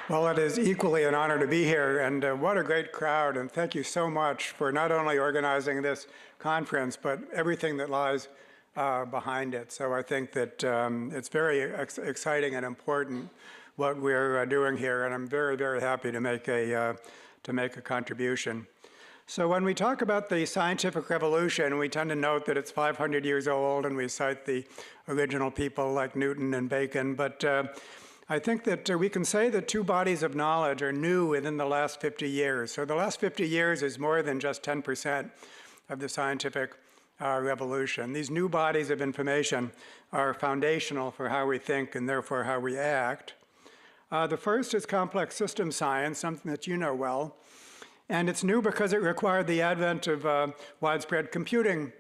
Well, it is equally an honor to be here, and what a great crowd, and thank you so much for not only organizing this conference, but everything that lies behind it. So I think that it's very exciting and important what we're doing here, and I'm very, very happy to make a contribution. So when we talk about the scientific revolution, we tend to note that it's 500 years old, and we cite the original people like Newton and Bacon, but I think that we can say that two bodies of knowledge are new within the last 50 years. So the last 50 years is more than just 10% of the scientific revolution. These new bodies of information are foundational for how we think and therefore how we act. The first is complex system science, something that you know well. And it's new because it required the advent of widespread computing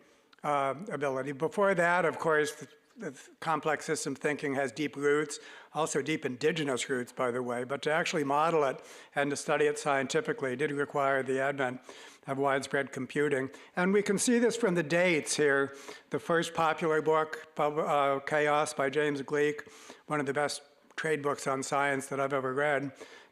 ability. Before that, of course, the complex system thinking has deep roots, also deep indigenous roots, by the way, but to actually model it and to study it scientifically did require the advent of widespread computing. And we can see this from the dates here. The first popular book, Chaos by James Gleick, one of the best trade books on science that I've ever read,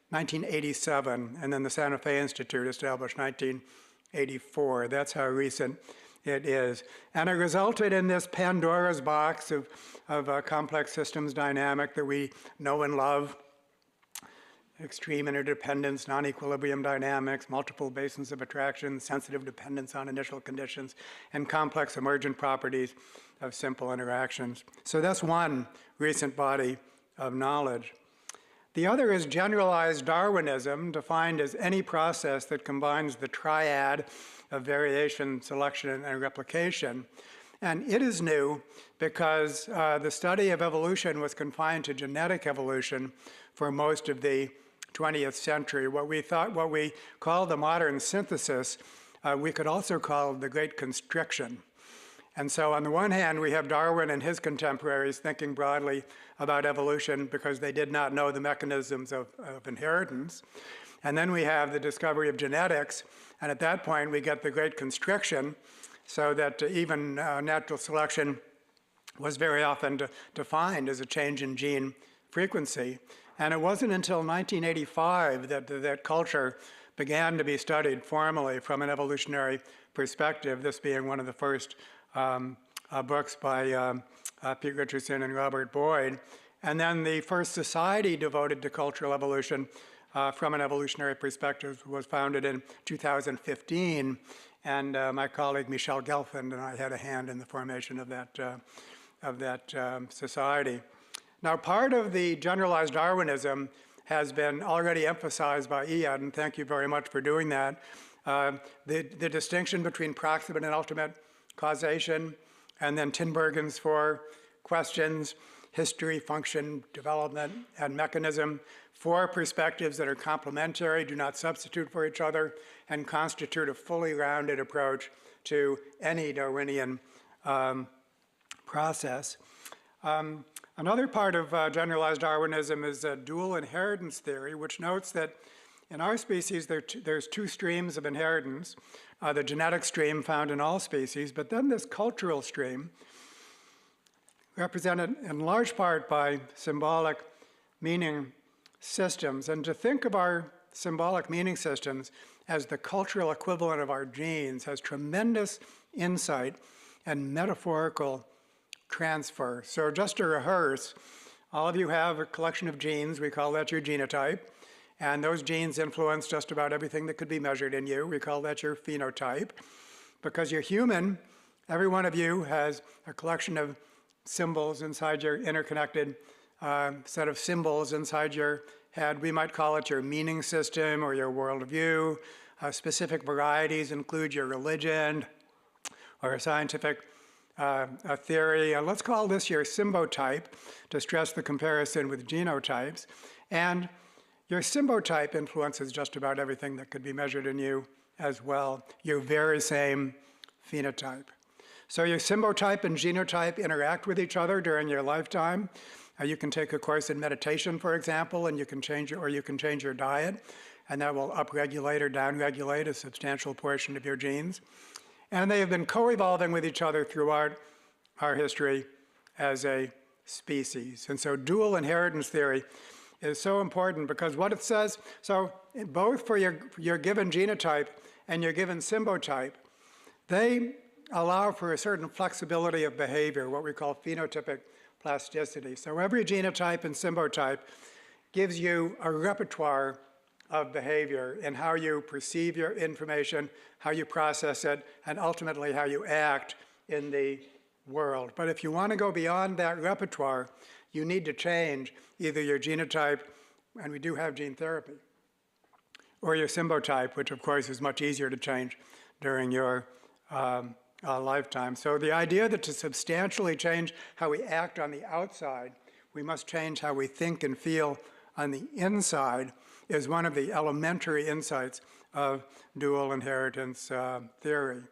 1987, and then the Santa Fe Institute established 1984. That's how recent it is. And it resulted in this Pandora's box of complex systems dynamic that we know and love. Extreme interdependence, non-equilibrium dynamics, multiple basins of attraction, sensitive dependence on initial conditions, and complex emergent properties of simple interactions. So that's one recent body of knowledge. The other is generalized Darwinism, defined as any process that combines the triad of variation, selection, and replication. And it is new because the study of evolution was confined to genetic evolution for most of the 20th century. What we call the modern synthesis, we could also call the great constriction. And so on the one hand, we have Darwin and his contemporaries thinking broadly about evolution because they did not know the mechanisms of inheritance. And then we have the discovery of genetics, and at that point we get the great constriction, so that even natural selection was very often defined as a change in gene frequency. And it wasn't until 1985 that culture began to be studied formally from an evolutionary perspective, this being one of the first books by Pete Richardson and Robert Boyd. And then the first society devoted to cultural evolution from an evolutionary perspective was founded in 2015. And my colleague Michel Gelfand and I had a hand in the formation of that society. Now, part of the generalized Darwinism has been already emphasized by Iyad, and thank you very much for doing that. The distinction between proximate and ultimate causation, and then Tinbergen's four questions: history, function, development, and mechanism. Four perspectives that are complementary, do not substitute for each other, and constitute a fully rounded approach to any Darwinian process. Another part of generalized Darwinism is a dual inheritance theory, which notes that in our species there's two streams of inheritance, the genetic stream found in all species, but then this cultural stream, represented in large part by symbolic meaning systems. And to think of our symbolic meaning systems as the cultural equivalent of our genes has tremendous insight and metaphorical transfer. So just to rehearse, all of you have a collection of genes. We call that your genotype. And those genes influence just about everything that could be measured in you. We call that your phenotype. Because you're human, every one of you has a collection of symbols inside your interconnected set of symbols inside your head. We might call it your meaning system or your worldview. Specific varieties include your religion or a scientific theory. Let's call this your symbotype to stress the comparison with genotypes. And your symbotype influences just about everything that could be measured in you as well, your very same phenotype. So your symbotype and genotype interact with each other during your lifetime. You can take a course in meditation, for example, and you can change your diet, and that will upregulate or downregulate a substantial portion of your genes. And they have been co-evolving with each other throughout our history as a species. And so dual inheritance theory is so important because what it says, so both for your given genotype and your given symbotype, they allow for a certain flexibility of behavior, what we call phenotypic plasticity. So every genotype and symbotype gives you a repertoire of behavior in how you perceive your information, how you process it, and ultimately how you act in the world. But if you want to go beyond that repertoire, you need to change either your genotype, and we do have gene therapy, or your symbotype, which of course is much easier to change during your lifetime. So the idea that to substantially change how we act on the outside, we must change how we think and feel on the inside is one of the elementary insights of dual inheritance theory.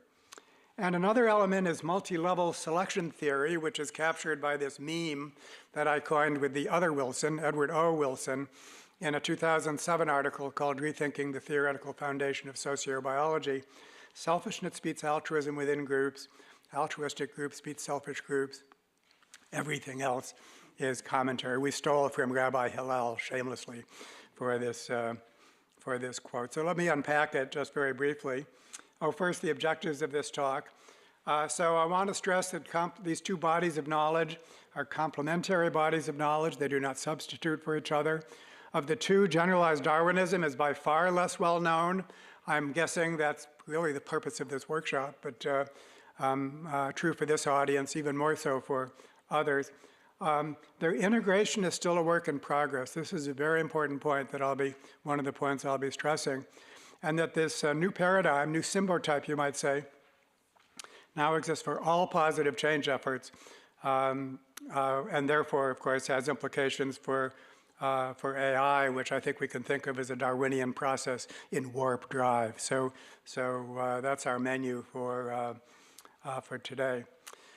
And another element is multi-level selection theory, which is captured by this meme that I coined with the other Wilson, Edward O. Wilson, in a 2007 article called Rethinking the Theoretical Foundation of Sociobiology. Selfishness beats altruism within groups, altruistic groups beat selfish groups. Everything else is commentary. We stole it from Rabbi Hillel shamelessly for this quote. So let me unpack it just very briefly. Oh, first, the objectives of this talk. So I want to stress that these two bodies of knowledge are complementary bodies of knowledge. They do not substitute for each other. Of the two, generalized Darwinism is by far less well known. I'm guessing that's really the purpose of this workshop, but true for this audience, even more so for others. Their integration is still a work in progress. This is a very important point that one of the points I'll be stressing. And that this new paradigm, new symbotype, you might say, now exists for all positive change efforts, and therefore, of course, has implications for AI, which I think we can think of as a Darwinian process in warp drive. So that's our menu for today.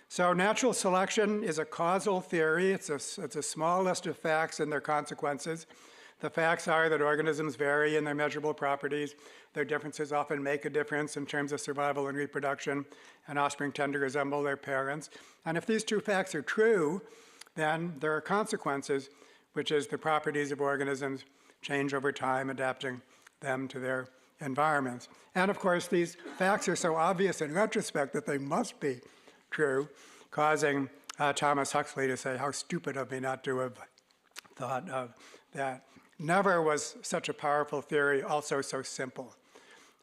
So natural selection is a causal theory. It's a small list of facts and their consequences. The facts are that organisms vary in their measurable properties. Their differences often make a difference in terms of survival and reproduction, and offspring tend to resemble their parents. And if these two facts are true, then there are consequences, which is the properties of organisms change over time, adapting them to their environments. And of course, these facts are so obvious in retrospect that they must be true, causing Thomas Huxley to say, how stupid of me not to have thought of that. Never was such a powerful theory also so simple.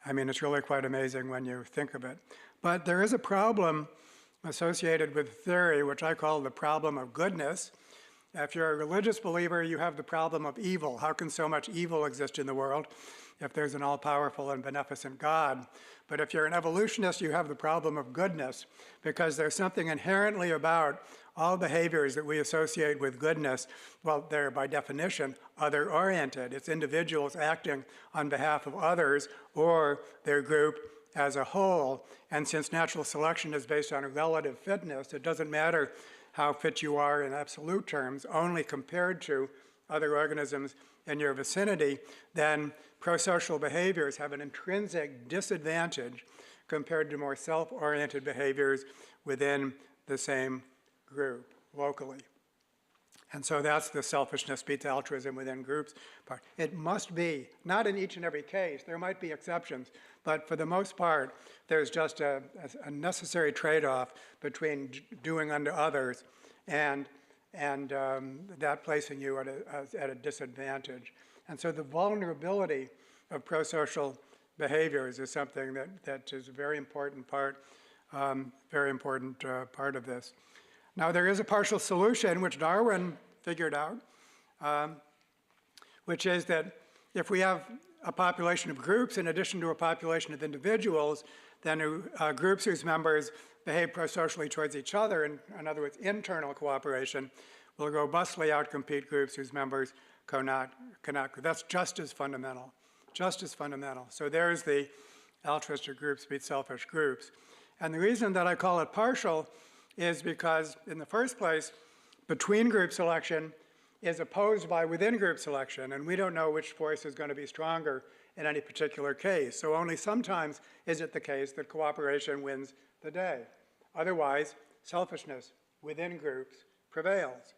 I mean, it's really quite amazing when you think of it. But there is a problem associated with theory, which I call the problem of goodness. If you're a religious believer, you have the problem of evil. How can so much evil exist in the world if there's an all-powerful and beneficent God? But if you're an evolutionist, you have the problem of goodness, because there's something inherently about all behaviors that we associate with goodness. Well, they're by definition other-oriented. It's individuals acting on behalf of others or their group as a whole. And since natural selection is based on a relative fitness, it doesn't matter how fit you are in absolute terms, only compared to other organisms in your vicinity, then prosocial behaviors have an intrinsic disadvantage compared to more self-oriented behaviors within the same group locally. And so that's the selfishness beats altruism within groups part. It must be, not in each and every case, there might be exceptions, but for the most part, there's just a necessary trade-off between doing unto others and that placing you at a disadvantage. And so the vulnerability of prosocial behaviors is something that is a very important part of this. Now, there is a partial solution, which Darwin figured out, which is that if we have a population of groups in addition to a population of individuals, then groups whose members behave prosocially towards each other, in other words, internal cooperation, will robustly outcompete groups whose members cannot. That's just as fundamental, just as fundamental. So there's the altruistic groups beat selfish groups. And the reason that I call it partial is because, in the first place, between group selection is opposed by within group selection, and we don't know which force is going to be stronger in any particular case. So only sometimes is it the case that cooperation wins the day. Otherwise, selfishness within groups prevails.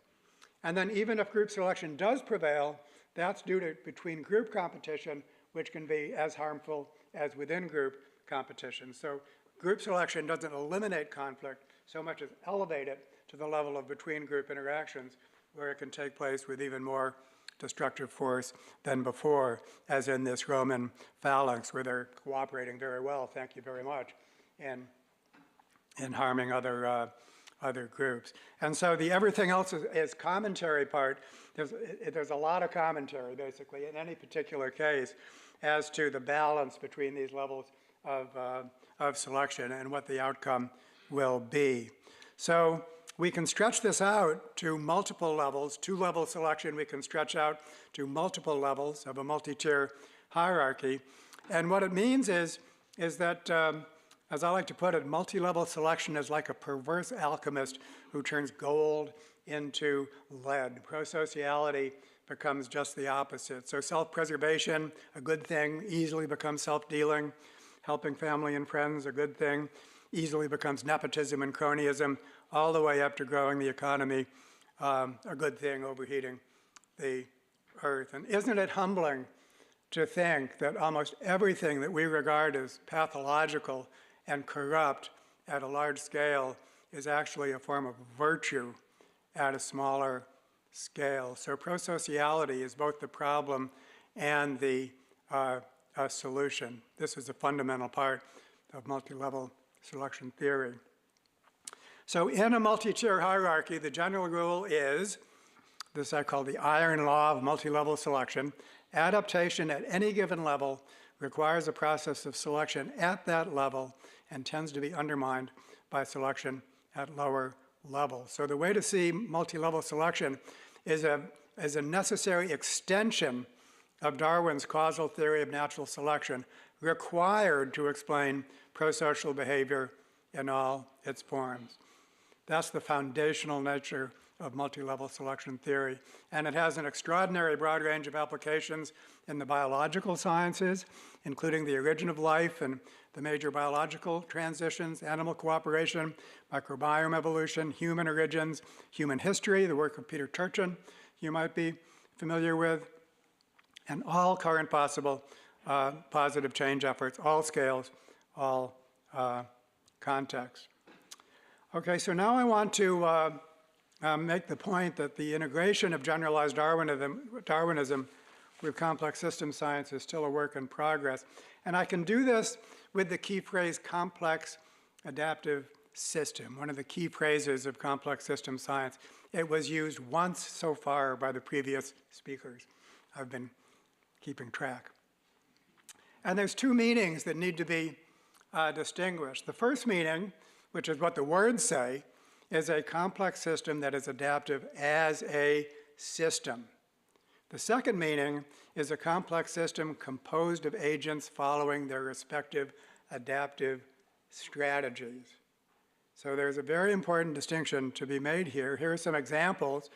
And then even if group selection does prevail, That's due to between group competition, which can be as harmful as within group competition. So group selection doesn't eliminate conflict so much as elevate it to the level of between group interactions, where it can take place with even more destructive force than before, as in this Roman phalanx, where they're cooperating very well, thank you very much, in harming other groups. And so the everything else is commentary part. There's a lot of commentary, basically, in any particular case as to the balance between these levels of selection and what the outcome will be. So we can stretch this out to multiple levels. Two-level selection we can stretch out to multiple levels of a multi-tier hierarchy. And what it means is that, as I like to put it, multi-level selection is like a perverse alchemist who turns gold into lead. Prosociality becomes just the opposite. So self-preservation, a good thing, easily becomes self-dealing. Helping family and friends, a good thing, easily becomes nepotism and cronyism, all the way up to growing the economy, a good thing, overheating the earth. And isn't it humbling to think that almost everything that we regard as pathological and corrupt at a large scale is actually a form of virtue at a smaller scale. So prosociality is both the problem and the solution. This is a fundamental part of multi-level selection theory. So in a multi-tier hierarchy, the general rule is, this I call the iron law of multi-level selection, adaptation at any given level requires a process of selection at that level and tends to be undermined by selection at lower levels. So the way to see multi-level selection is a necessary extension of Darwin's causal theory of natural selection, required to explain prosocial behavior in all its forms. That's the foundational nature of multi-level selection theory. And it has an extraordinary broad range of applications in the biological sciences, including the origin of life and the major biological transitions, animal cooperation, microbiome evolution, human origins, human history, the work of Peter Turchin, you might be familiar with, and all current possible positive change efforts, all scales, all contexts. Okay, so now I want to make the point that the integration of generalized Darwinism with complex system science is still a work in progress. And I can do this with the key phrase complex adaptive system, one of the key phrases of complex system science. It was used once so far by the previous speakers. I've been keeping track. And there's two meanings that need to be distinguished. The first meaning, which is what the words say, is a complex system that is adaptive as a system. The second meaning is a complex system composed of agents following their respective adaptive strategies. So there's a very important distinction to be made here. Here are some examples.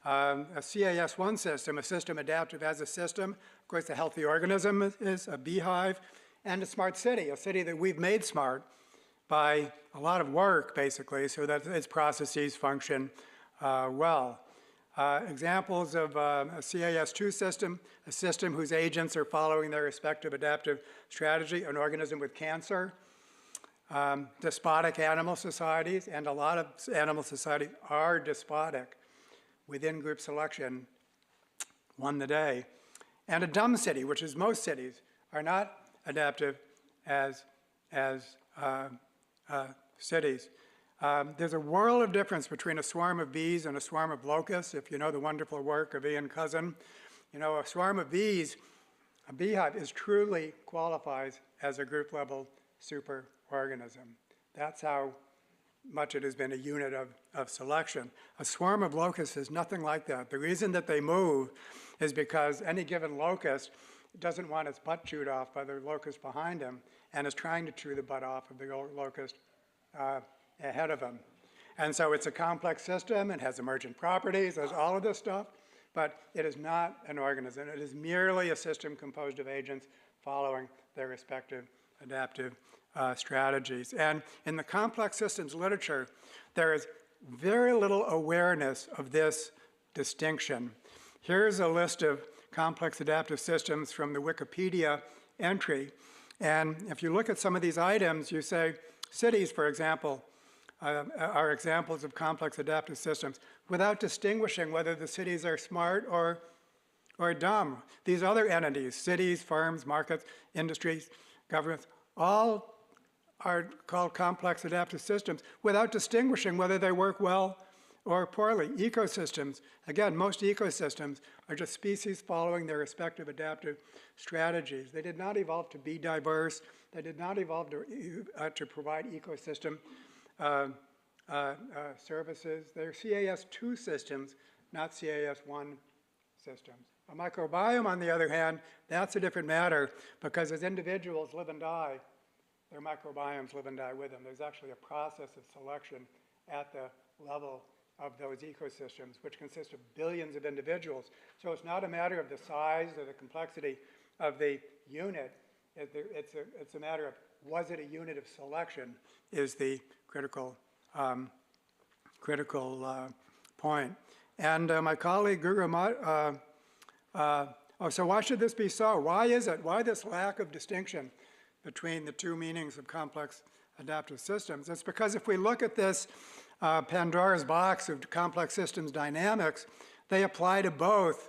A CAS1 system, a system adaptive as a system. Of course, a healthy organism is a beehive, and a smart city, a city that we've made smart by a lot of work, basically, so that its processes function well. Examples of a CAS2 system, a system whose agents are following their respective adaptive strategy, an organism with cancer, despotic animal societies, and a lot of animal societies are despotic. Within group selection, won the day. And a dumb city, which is most cities, are not adaptive as cities. There's a world of difference between a swarm of bees and a swarm of locusts, if you know the wonderful work of Ian Cousin. You know, a swarm of bees, a beehive, truly qualifies as a group-level superorganism. That's how much it has been a unit of selection. A swarm of locusts is nothing like that. The reason that they move is because any given locust doesn't want its butt chewed off by the locust behind him and is trying to chew the butt off of the locust ahead of him. And so it's a complex system, it has emergent properties, there's all of this stuff, but it is not an organism. It is merely a system composed of agents following their respective adaptive strategies. And in the complex systems literature, there is very little awareness of this distinction. Here's a list of complex adaptive systems from the Wikipedia entry. And if you look at some of these items, you say cities, for example, are examples of complex adaptive systems without distinguishing whether the cities are smart or dumb. These other entities, cities, firms, markets, industries, governments, all are called complex adaptive systems without distinguishing whether they work well or poorly. Ecosystems, again, most ecosystems are just species following their respective adaptive strategies. They did not evolve to be diverse. They did not evolve to provide ecosystem services. They're CAS2 systems, not CAS1 systems. A microbiome, on the other hand, that's a different matter because as individuals live and die, their microbiomes live and die with them. There's actually a process of selection at the level of those ecosystems, which consist of billions of individuals. So it's not a matter of the size or the complexity of the unit. It's a matter of, was it a unit of selection, is the critical point. And my colleague Guru so why should this be so? Why is it? Why this lack of distinction between the two meanings of complex adaptive systems? It's because if we look at this Pandora's box of complex systems dynamics, they apply to both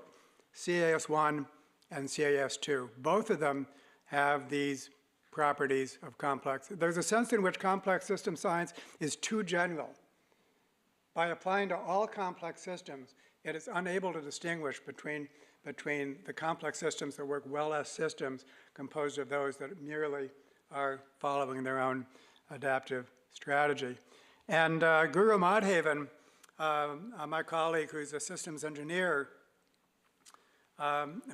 CAS1 and CAS2. Both of them have these properties of complex. There's a sense in which complex system science is too general. By applying to all complex systems, it is unable to distinguish between the complex systems that work well as systems composed of those that merely are following their own adaptive strategy. And Guru Madhavan, my colleague who's a systems engineer,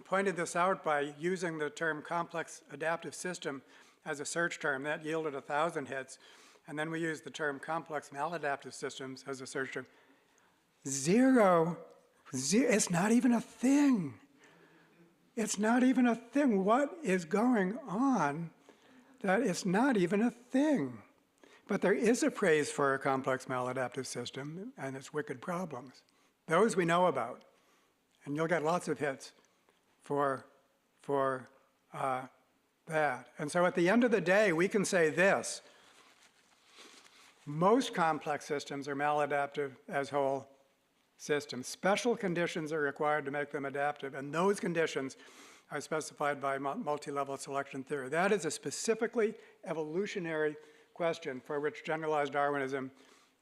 pointed this out by using the term complex adaptive system as a search term. That yielded 1,000 hits. And then we used the term complex maladaptive systems as a search term. Zero. It's not even a thing. It's not even a thing. What is going on that it's not even a thing? But there is a phrase for a complex maladaptive system and its wicked problems. Those we know about. And you'll get lots of hits for that. And so at the end of the day, we can say this. Most complex systems are maladaptive as whole systems. Special conditions are required to make them adaptive, and those conditions are specified by multi-level selection theory. That is a specifically evolutionary question for which generalized Darwinism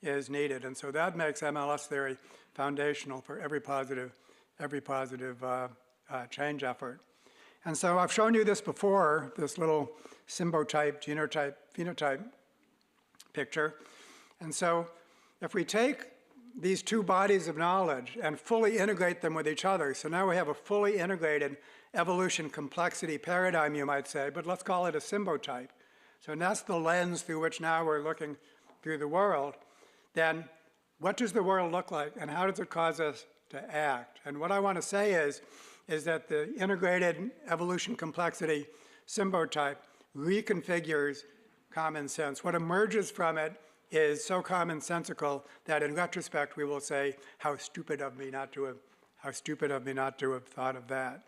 is needed. And so that makes MLS theory foundational for every positive change effort. And so I've shown you this before, this little symbotype, genotype, phenotype picture. And so if we take these two bodies of knowledge and fully integrate them with each other, so now we have a fully integrated evolution complexity paradigm, you might say, but let's call it a symbotype. So that's the lens through which now we're looking through the world. Then what does the world look like and how does it cause us to act? And what I want to say is that the integrated evolution complexity symbotype reconfigures common sense. What emerges from it is so commonsensical that in retrospect we will say, how stupid of me not to have thought of that.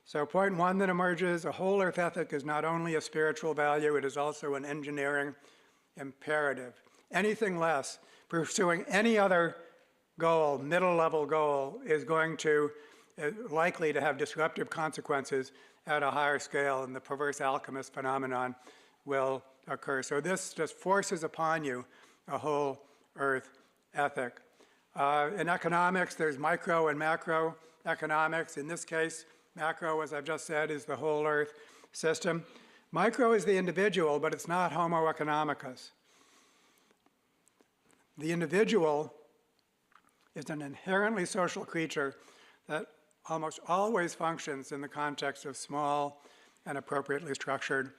So point one that emerges, a whole earth ethic is not only a spiritual value, it is also an engineering imperative. Anything less, pursuing any other goal, middle level goal, is going to likely to have disruptive consequences at a higher scale, and the perverse alchemist phenomenon will occur. So this just forces upon you a whole earth ethic. In economics, there's micro and macro economics. In this case, macro, as I've just said, is the whole earth system. Micro is the individual, but it's not homo economicus. The individual is an inherently social creature that almost always functions in the context of small and appropriately structured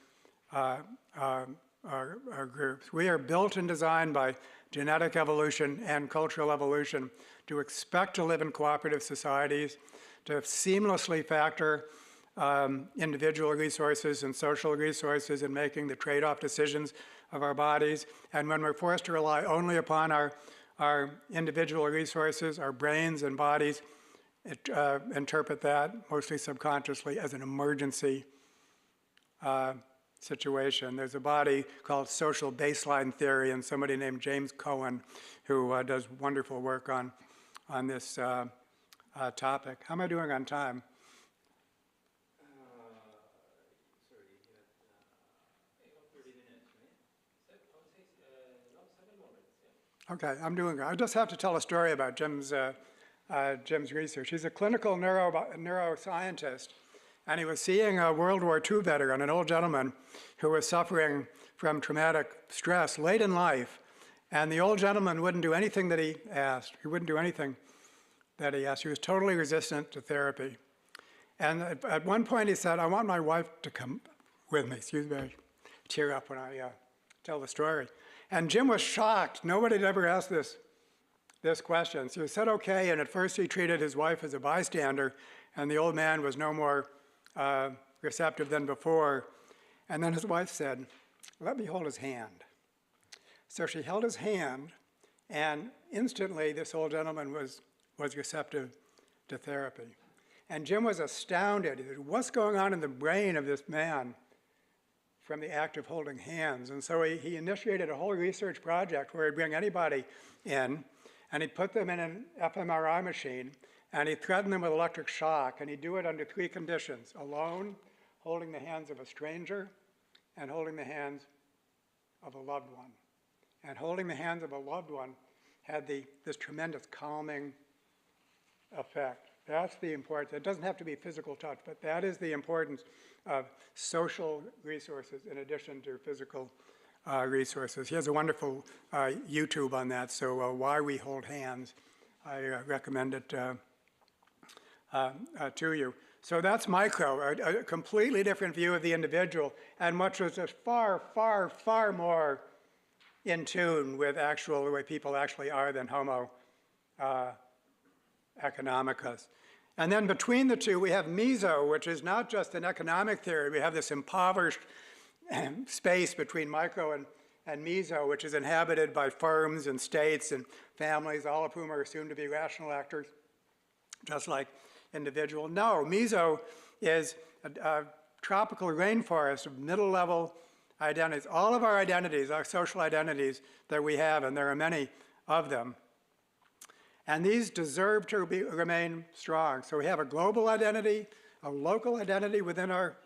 groups. We are built and designed by genetic evolution and cultural evolution to expect to live in cooperative societies, to seamlessly factor individual resources and social resources in making the trade-off decisions of our bodies. And when we're forced to rely only upon our individual resources, our brains and bodies interpret that, mostly subconsciously, as an emergency situation. There's a body called social baseline theory, and somebody named James Cohen who does wonderful work on this topic. How am I doing on time? Sorry, you had 30 minutes, right? 7 more minutes, yeah. Okay, I'm doing good. I just have to tell a story about Jim's research. He's a clinical neuroscientist, and he was seeing a World War II veteran, an old gentleman who was suffering from traumatic stress late in life. And the old gentleman wouldn't do anything that he asked. He wouldn't do anything that he asked. He was totally resistant to therapy. And at one point he said, I want my wife to come with me. Excuse me, I tear up when I tell the story. And Jim was shocked. Nobody had ever asked this question. So he said, okay, and at first he treated his wife as a bystander, and the old man was no more receptive than before. And then his wife said, let me hold his hand. So she held his hand, and instantly this old gentleman was receptive to therapy. And Jim was astounded. He said, what's going on in the brain of this man from the act of holding hands? And so he initiated a whole research project where he'd bring anybody in, and he'd put them in an fMRI machine, and he'd threaten them with electric shock, and he'd do it under 3 conditions: alone, holding the hands of a stranger, and holding the hands of a loved one. And holding the hands of a loved one had this tremendous calming effect. That's the importance. It doesn't have to be physical touch, but that is the importance of social resources in addition to physical resources. He has a wonderful YouTube on that, so Why We Hold Hands. I recommend it to you. So that's micro, a completely different view of the individual, and much was just far, far, far more in tune with the way people actually are than Homo economicus. And then between the two, we have meso, which is not just an economic theory. We have this impoverished space between micro and meso, which is inhabited by firms and states and families, all of whom are assumed to be rational actors, just like individual. No, meso is a tropical rainforest of middle-level identities. All of our identities, our social identities that we have, and there are many of them, and these deserve to remain strong. So we have a global identity, a local identity within our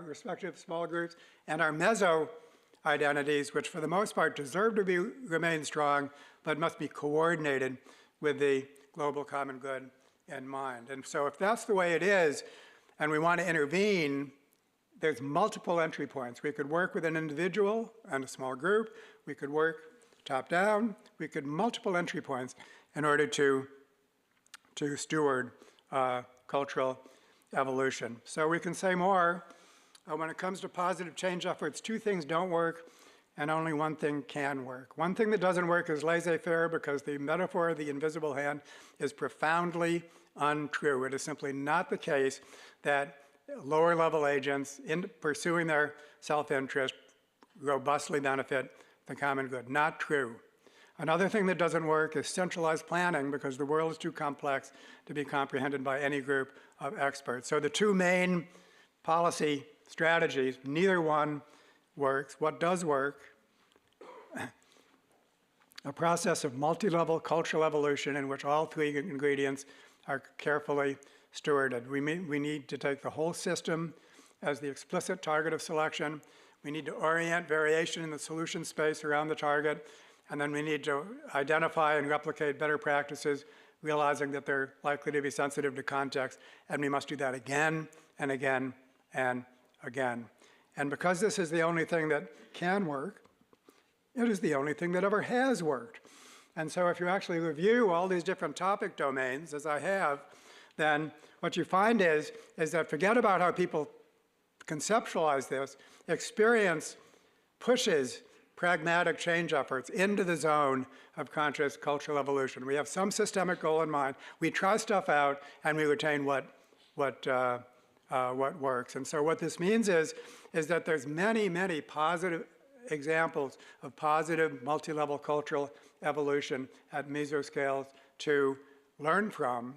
respective small groups, and our meso identities, which for the most part deserve to remain strong, but must be coordinated with the global common good in mind. And so if that's the way it is, and we want to intervene, there's multiple entry points. We could work with an individual and a small group. We could work top down. We could multiple entry points in order to steward cultural evolution. So we can say more. When it comes to positive change efforts, 2 things don't work, and only 1 thing can work. One thing that doesn't work is laissez-faire, because the metaphor of the invisible hand is profoundly untrue. It is simply not the case that lower-level agents, in pursuing their self-interest, robustly benefit the common good. Not true. Another thing that doesn't work is centralized planning, because the world is too complex to be comprehended by any group of experts. So the 2 main policy strategies, neither one works. What does work? A process of multi-level cultural evolution in which all 3 ingredients are carefully stewarded. We need to take the whole system as the explicit target of selection. We need to orient variation in the solution space around the target, and then we need to identify and replicate better practices, realizing that they're likely to be sensitive to context, and we must do that again and again and again. And because this is the only thing that can work, it is the only thing that ever has worked. And so if you actually review all these different topic domains, as I have, then what you find is that forget about how people conceptualize this. Experience pushes pragmatic change efforts into the zone of conscious cultural evolution. We have some systemic goal in mind. We try stuff out, and we retain what works. And so what this means is that there's many, many positive examples of positive multi-level cultural evolution at mesoscales to learn from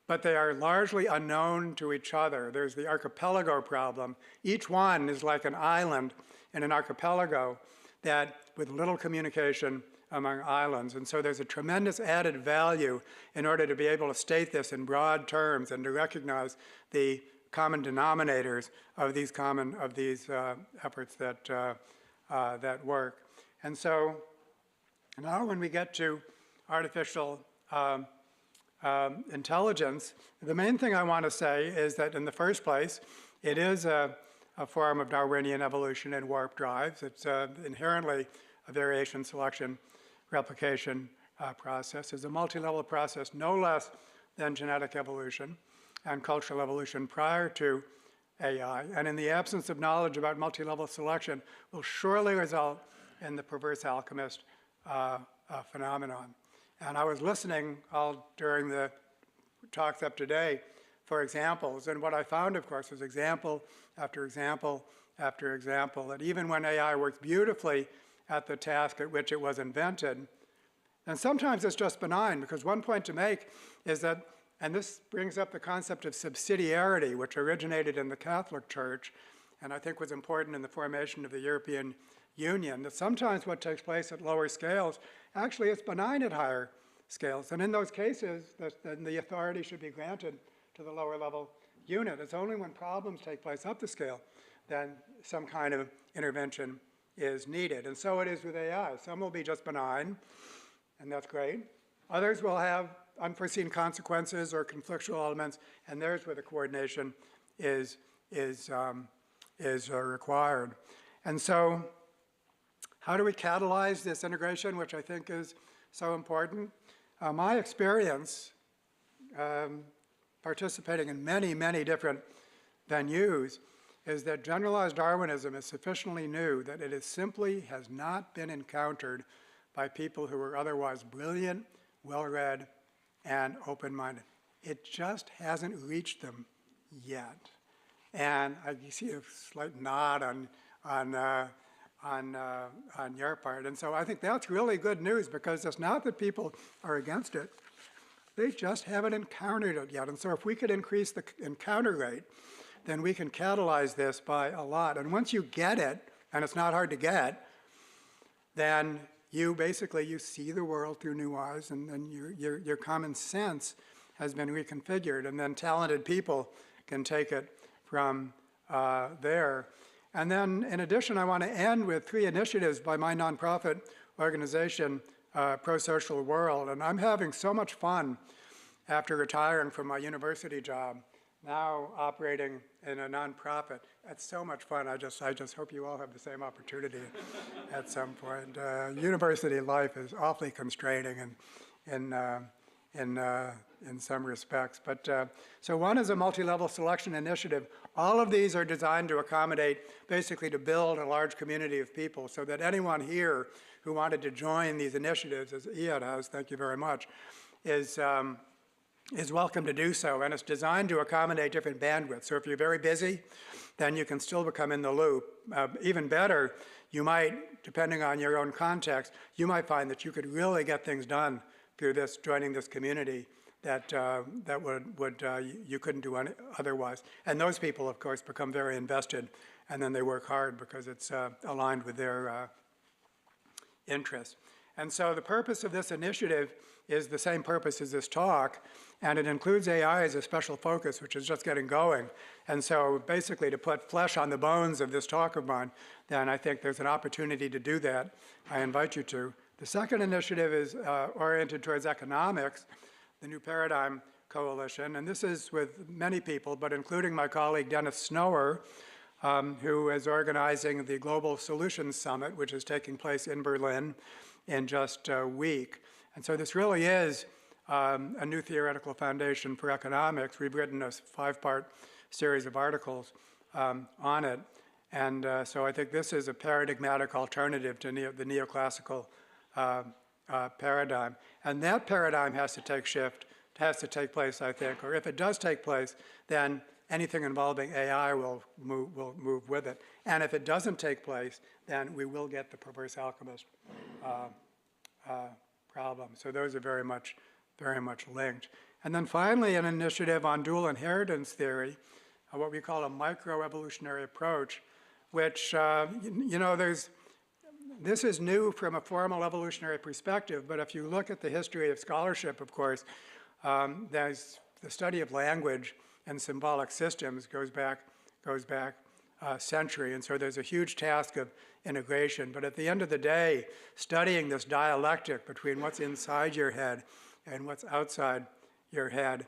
but they are largely unknown to each other. There's the archipelago problem. Each one is like an island in an archipelago that with little communication among islands. And so there's a tremendous added value in order to be able to state this in broad terms and to recognize the common denominators of these efforts that work. And so now when we get to artificial intelligence, the main thing I want to say is that in the first place, it is a form of Darwinian evolution and warp drives. It's inherently a variation, selection, replication process. It's a multi-level process, no less than genetic evolution and cultural evolution prior to AI. And in the absence of knowledge about multi-level selection will surely result in the perverse alchemist phenomenon. And I was listening all during the talks up today for examples. And what I found, of course, was example after example after example, that even when AI works beautifully at the task at which it was invented, and sometimes it's just benign, because one point to make is that, and this brings up the concept of subsidiarity, which originated in the Catholic Church, and I think was important in the formation of the European Union, that sometimes what takes place at lower scales actually is benign at higher scales. And in those cases, then the authority should be granted to the lower level unit. It's only when problems take place up the scale then some kind of intervention is needed. And so it is with AI. Some will be just benign, and that's great. Others will have unforeseen consequences or conflictual elements, and there's where the coordination is required. And so how do we catalyze this integration, which I think is so important? My experience participating in many, many different venues is that generalized Darwinism is sufficiently new that it simply has not been encountered by people who are otherwise brilliant, well-read, and open-minded. It just hasn't reached them yet. And I see a slight nod on your part. And so I think that's really good news, because it's not that people are against it. They just haven't encountered it yet. And so if we could increase the encounter rate, then we can catalyze this by a lot. And once you get it, and it's not hard to get, then you see the world through new eyes, and your common sense has been reconfigured. And then talented people can take it from there. And then, in addition, I want to end with 3 initiatives by my nonprofit organization, Pro-Social World. And I'm having so much fun after retiring from my university job, now operating in a nonprofit. It's so much fun. I just hope you all have the same opportunity at some point. University life is awfully constraining in some respects. But so one is a multi-level selection initiative. All of these are designed to accommodate, basically to build a large community of people, so that anyone here who wanted to join these initiatives, as Iyad has, thank you very much, is welcome to do so. And it's designed to accommodate different bandwidths. So if you're very busy, then you can still become in the loop. Even better, you might, depending on your own context, you might find that you could really get things done through this, joining this community that you couldn't do otherwise. And those people, of course, become very invested, and then they work hard because it's aligned with their interests. And so the purpose of this initiative is the same purpose as this talk, and it includes AI as a special focus, which is just getting going. And so basically to put flesh on the bones of this talk of mine, then I think there's an opportunity to do that. I invite you to. The second initiative is oriented towards economics, the New Paradigm Coalition. And this is with many people, but including my colleague Dennis Snower, who is organizing the Global Solutions Summit, which is taking place in Berlin in just a week. And so this really is a new theoretical foundation for economics. We've written a 5-part series of articles on it. And so I think this is a paradigmatic alternative to the neoclassical paradigm. And that paradigm has to take place, I think, or if it does take place, then anything involving AI will move with it. And if it doesn't take place, then we will get the perverse alchemist problem. So those are very much linked. And then finally, an initiative on dual inheritance theory, what we call a microevolutionary approach, which, this is new from a formal evolutionary perspective, but if you look at the history of scholarship, of course, there's the study of language and symbolic systems goes back a century, and so there's a huge task of integration. But at the end of the day, studying this dialectic between what's inside your head and what's outside your head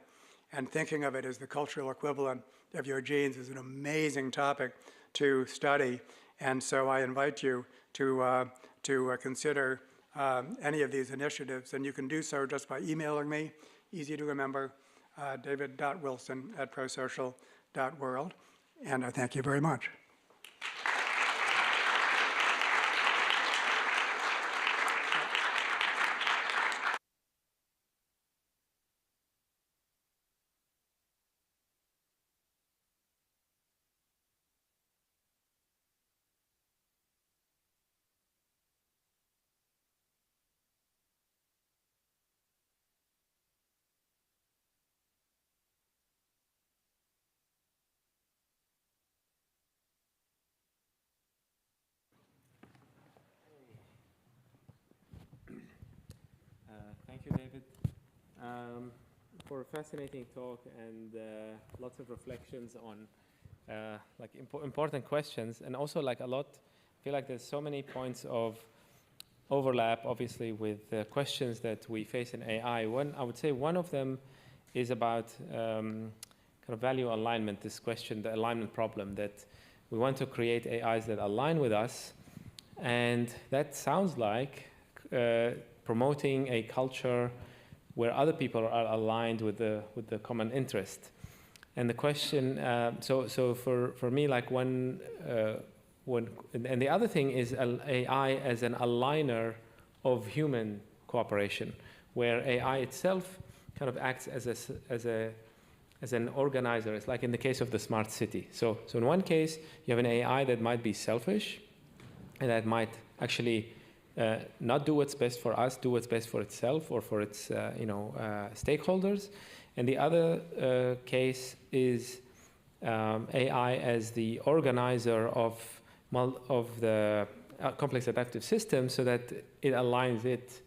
and thinking of it as the cultural equivalent of your genes is an amazing topic to study. And so I invite you to consider any of these initiatives. And you can do so just by emailing me, easy to remember, david.wilson@prosocial.world. And I thank you very much. Thank you, David, for a fascinating talk and lots of reflections on important questions, and also I feel like there's so many points of overlap, obviously, with the questions that we face in AI. I would say one of them is about kind of value alignment, this question, the alignment problem, that we want to create AIs that align with us, and that sounds like promoting a culture where other people are aligned with the common interest. And the question, so for me, and the other thing is AI as an aligner of human cooperation, where AI itself kind of acts as an organizer. It's like in the case of the smart city. So in one case, you have an AI that might be selfish, and that might actually not do what's best for us, do what's best for itself or for its stakeholders. And the other case is AI as the organizer of the complex adaptive system, so that it aligns it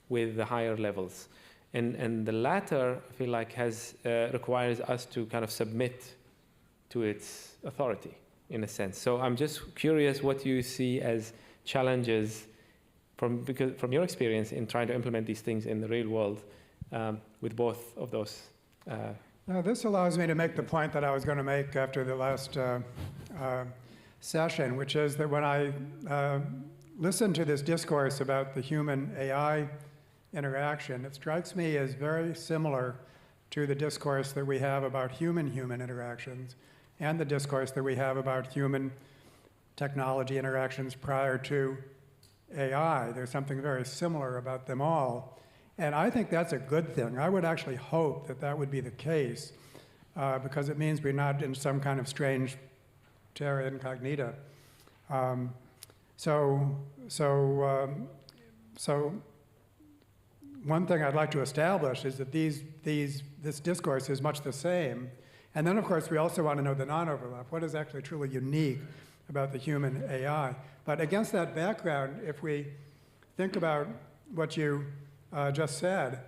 with the higher levels. And the latter, I feel like, requires us to kind of submit to its authority, in a sense. So I'm just curious what you see as challenges from your experience in trying to implement these things in the real world with both of those. Now, this allows me to make the point that I was going to make after the last session, which is that when I listen to this discourse about the human-AI interaction, it strikes me as very similar to the discourse that we have about human-human interactions and the discourse that we have about human technology interactions prior to AI. There's something very similar about them all. And I think that's a good thing. I would actually hope that that would be the case, because it means we're not in some kind of strange terra incognita. So one thing I'd like to establish is that this discourse is much the same. And then, of course, we also want to know the non-overlap. What is actually truly unique about the human AI? But against that background, if we think about what you just said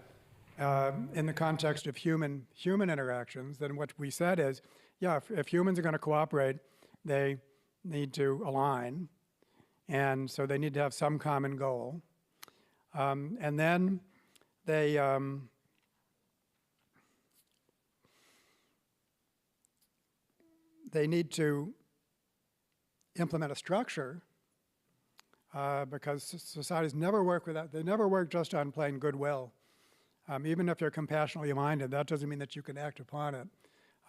in the context of human-human interactions, then what we said is, yeah, if humans are going to cooperate, they need to align. And so they need to have some common goal. And then they need to implement a structure, because societies never work without, they never work just on plain goodwill. Even if you're compassionately minded, that doesn't mean that you can act upon it.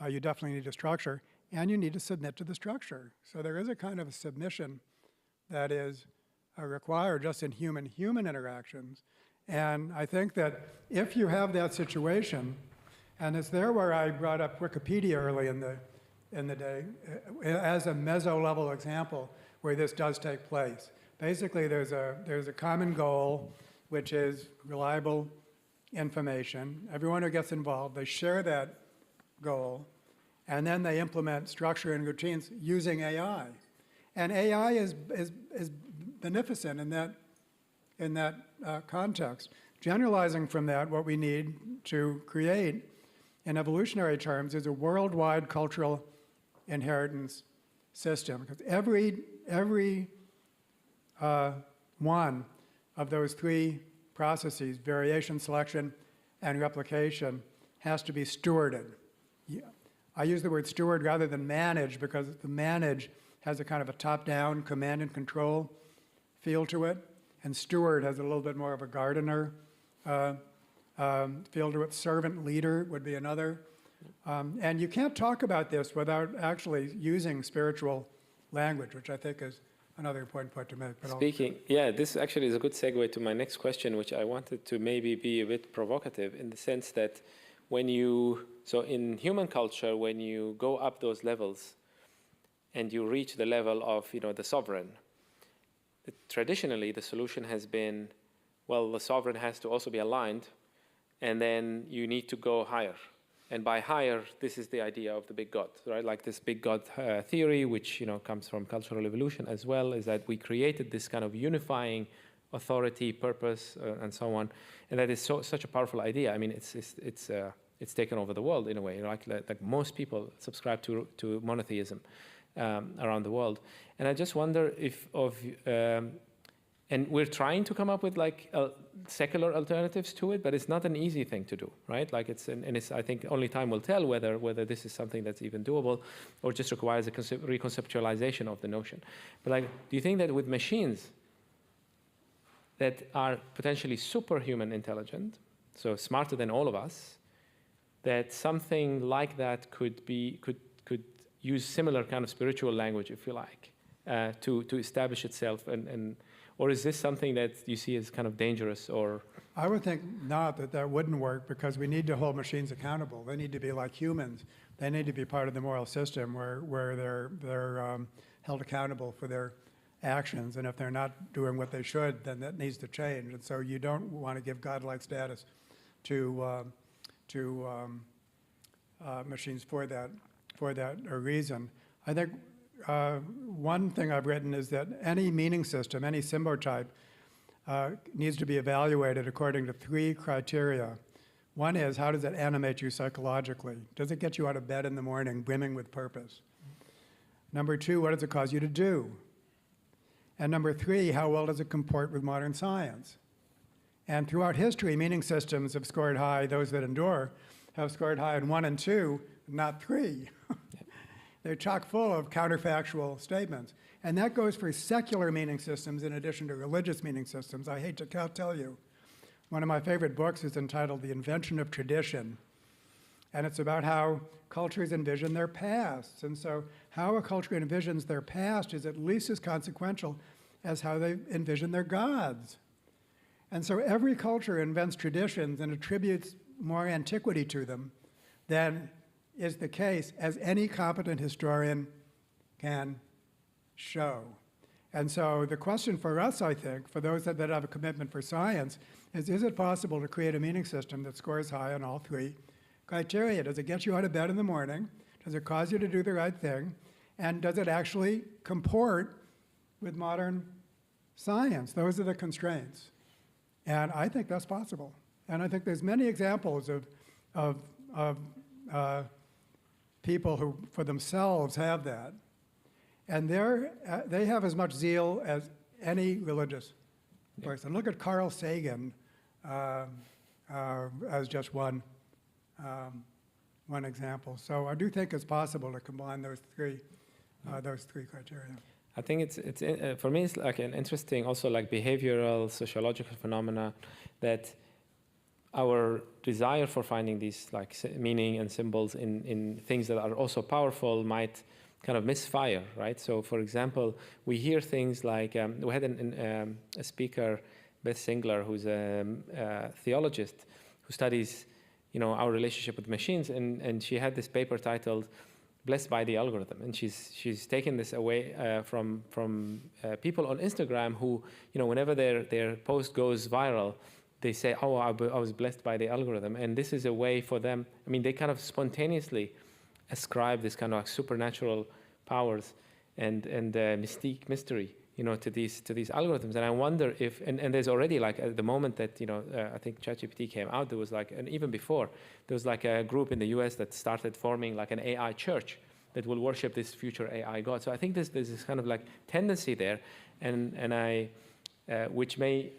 You definitely need a structure, and you need to submit to the structure. So there is a kind of a submission that is required just in human-human interactions. And I think that if you have that situation, and it's there where I brought up Wikipedia early in the day as a meso-level example where this does take place. Basically, there's a common goal, which is reliable information. Everyone who gets involved, they share that goal, and then they implement structure and routines using AI. And AI is beneficent in that context. Generalizing from that, what we need to create in evolutionary terms is a worldwide cultural inheritance system. Because every one of those three processes, variation, selection, and replication, has to be stewarded. I use the word steward rather than manage because the manage has a kind of a top-down command and control feel to it, and steward has a little bit more of a gardener feel to it. Servant leader would be another. And you can't talk about this without actually using spiritual language, which I think is another important point to make. But this actually is a good segue to my next question, which I wanted to maybe be a bit provocative in the sense that so in human culture, when you go up those levels and you reach the level of, the sovereign, traditionally the solution has been, well, the sovereign has to also be aligned, and then you need to go higher. And by higher, this is the idea of the big God, right? Like this big God theory, which comes from cultural evolution as well, is that we created this kind of unifying authority, purpose, and so on, and that is such a powerful idea. I mean, it's taken over the world in a way. Like most people subscribe to monotheism around the world, and I just wonder and we're trying to come up with secular alternatives to it, but it's not an easy thing to do, right? Like it's I think only time will tell whether this is something that's even doable, or just requires a reconceptualization of the notion. But do you think that with machines that are potentially superhuman intelligent, so smarter than all of us, that something like that could use similar kind of spiritual language, if you like, to establish itself or is this something that you see as kind of dangerous? Or I would think not, that wouldn't work, because we need to hold machines accountable. They need to be like humans. They need to be part of the moral system where they're held accountable for their actions, and if they're not doing what they should, then that needs to change. And so you don't want to give godlike status to machines for that reason. I think one thing I've written is that any meaning system, any symbotype, needs to be evaluated according to three criteria. One is, how does it animate you psychologically? Does it get you out of bed in the morning brimming with purpose? Number two, what does it cause you to do? And number three, how well does it comport with modern science? And throughout history, meaning systems have scored high. Those that endure have scored high in 1 and 2, not 3. They're chock full of counterfactual statements. And that goes for secular meaning systems in addition to religious meaning systems. I hate to tell you. One of my favorite books is entitled The Invention of Tradition. And it's about how cultures envision their pasts. And so how a culture envisions their past is at least as consequential as how they envision their gods. And so every culture invents traditions and attributes more antiquity to them than is the case, as any competent historian can show. And so the question for us, I think, for those that have a commitment for science, is it possible to create a meaning system that scores high on all three criteria? Does it get you out of bed in the morning? Does it cause you to do the right thing? And does it actually comport with modern science? Those are the constraints. And I think that's possible. And I think there's many examples of people who, for themselves, have that. And they have as much zeal as any religious person. Look at Carl Sagan as just one example. So I do think it's possible to combine those three criteria. I think it's for me, it's like an interesting, also like behavioral, sociological phenomena that our desire for finding these like meaning and symbols in things that are also powerful might kind of misfire, right? So, for example, we hear things like we had a speaker, Beth Singler, who's a theologist who studies, our relationship with machines, and she had this paper titled "Blessed by the Algorithm," and she's taken this away from people on Instagram who, whenever their post goes viral, they say, oh, I was blessed by the algorithm. And this is a way for them, I mean, they kind of spontaneously ascribe this kind of like supernatural powers and mystique, mystery, you know, to these algorithms. And I wonder if, and there's already like at the moment that, you know, I think ChatGPT came out, there was like, and even before, there was like a group in the US that started forming like an AI church that will worship this future AI God. So I think there's this kind of like tendency there, and I, which may,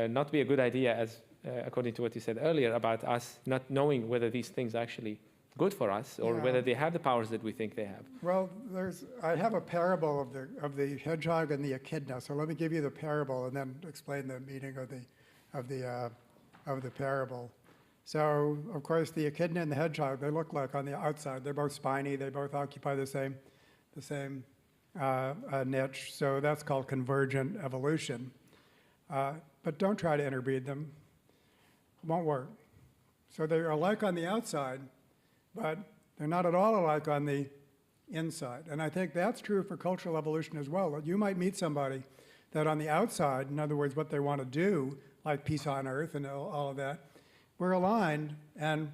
not be a good idea, as according to what you said earlier about us not knowing whether these things are actually good for us or whether they have the powers that we think they have. Well, I have a parable of the hedgehog and the echidna. So let me give you the parable and then explain the meaning of the parable. So, of course, the echidna and the hedgehog, they look like on the outside. They're both spiny. They both occupy the same niche. So that's called convergent evolution. But don't try to interbreed them. It won't work. So they're alike on the outside, but they're not at all alike on the inside. And I think that's true for cultural evolution as well. You might meet somebody that on the outside, in other words, what they want to do, like peace on earth and all of that, we're aligned, and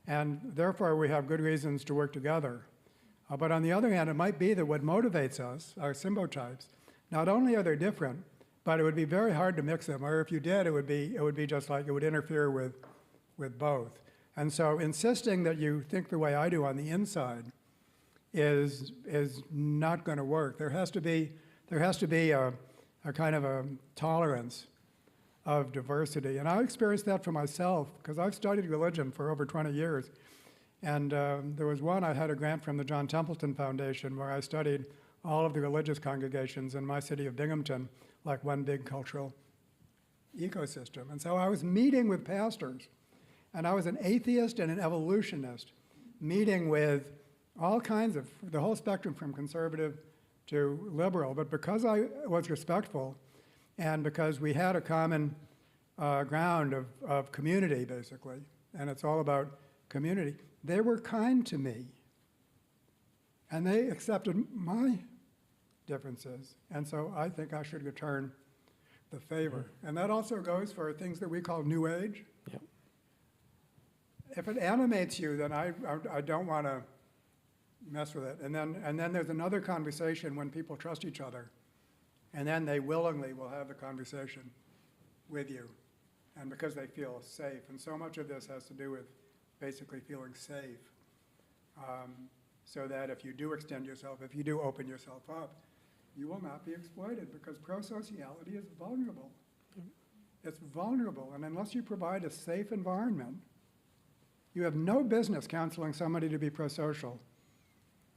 therefore we have good reasons to work together. But on the other hand, it might be that what motivates us, our symbotypes, not only are they different, but it would be very hard to mix them. Or if you did, it would be just like it would interfere with both. And so insisting that you think the way I do on the inside is not going to work. There has to be a kind of a tolerance of diversity. And I experienced that for myself because I've studied religion for over 20 years. And there was one, I had a grant from the John Templeton Foundation where I studied all of the religious congregations in my city of Binghamton, like one big cultural ecosystem. And so I was meeting with pastors, and I was an atheist and an evolutionist, meeting with all kinds of, the whole spectrum from conservative to liberal. But because I was respectful, and because we had a common ground of community, basically, and it's all about community, they were kind to me. And they accepted my differences. And so I think I should return the favor. And that also goes for things that we call New Age. Yep. If it animates you, then I don't want to mess with it. And then there's another conversation when people trust each other. And then they willingly will have the conversation with you, and because they feel safe. And so much of this has to do with basically feeling safe, so that if you do extend yourself, if you do open yourself up, you will not be exploited, because prosociality is vulnerable. It's vulnerable, and unless you provide a safe environment, you have no business counseling somebody to be prosocial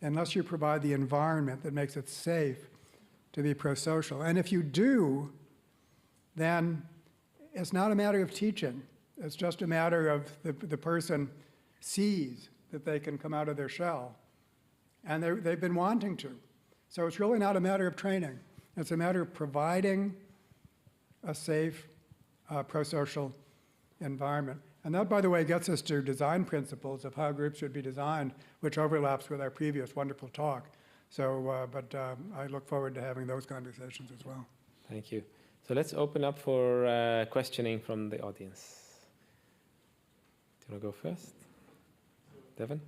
unless you provide the environment that makes it safe to be prosocial. And if you do, then it's not a matter of teaching. It's just a matter of the person sees that they can come out of their shell. And they've been wanting to. So it's really not a matter of training. It's a matter of providing a safe, prosocial environment. And that, by the way, gets us to design principles of how groups should be designed, which overlaps with our previous wonderful talk. So, I look forward to having those conversations as well. Thank you. So let's open up for questioning from the audience. Do you want to go first? Devin?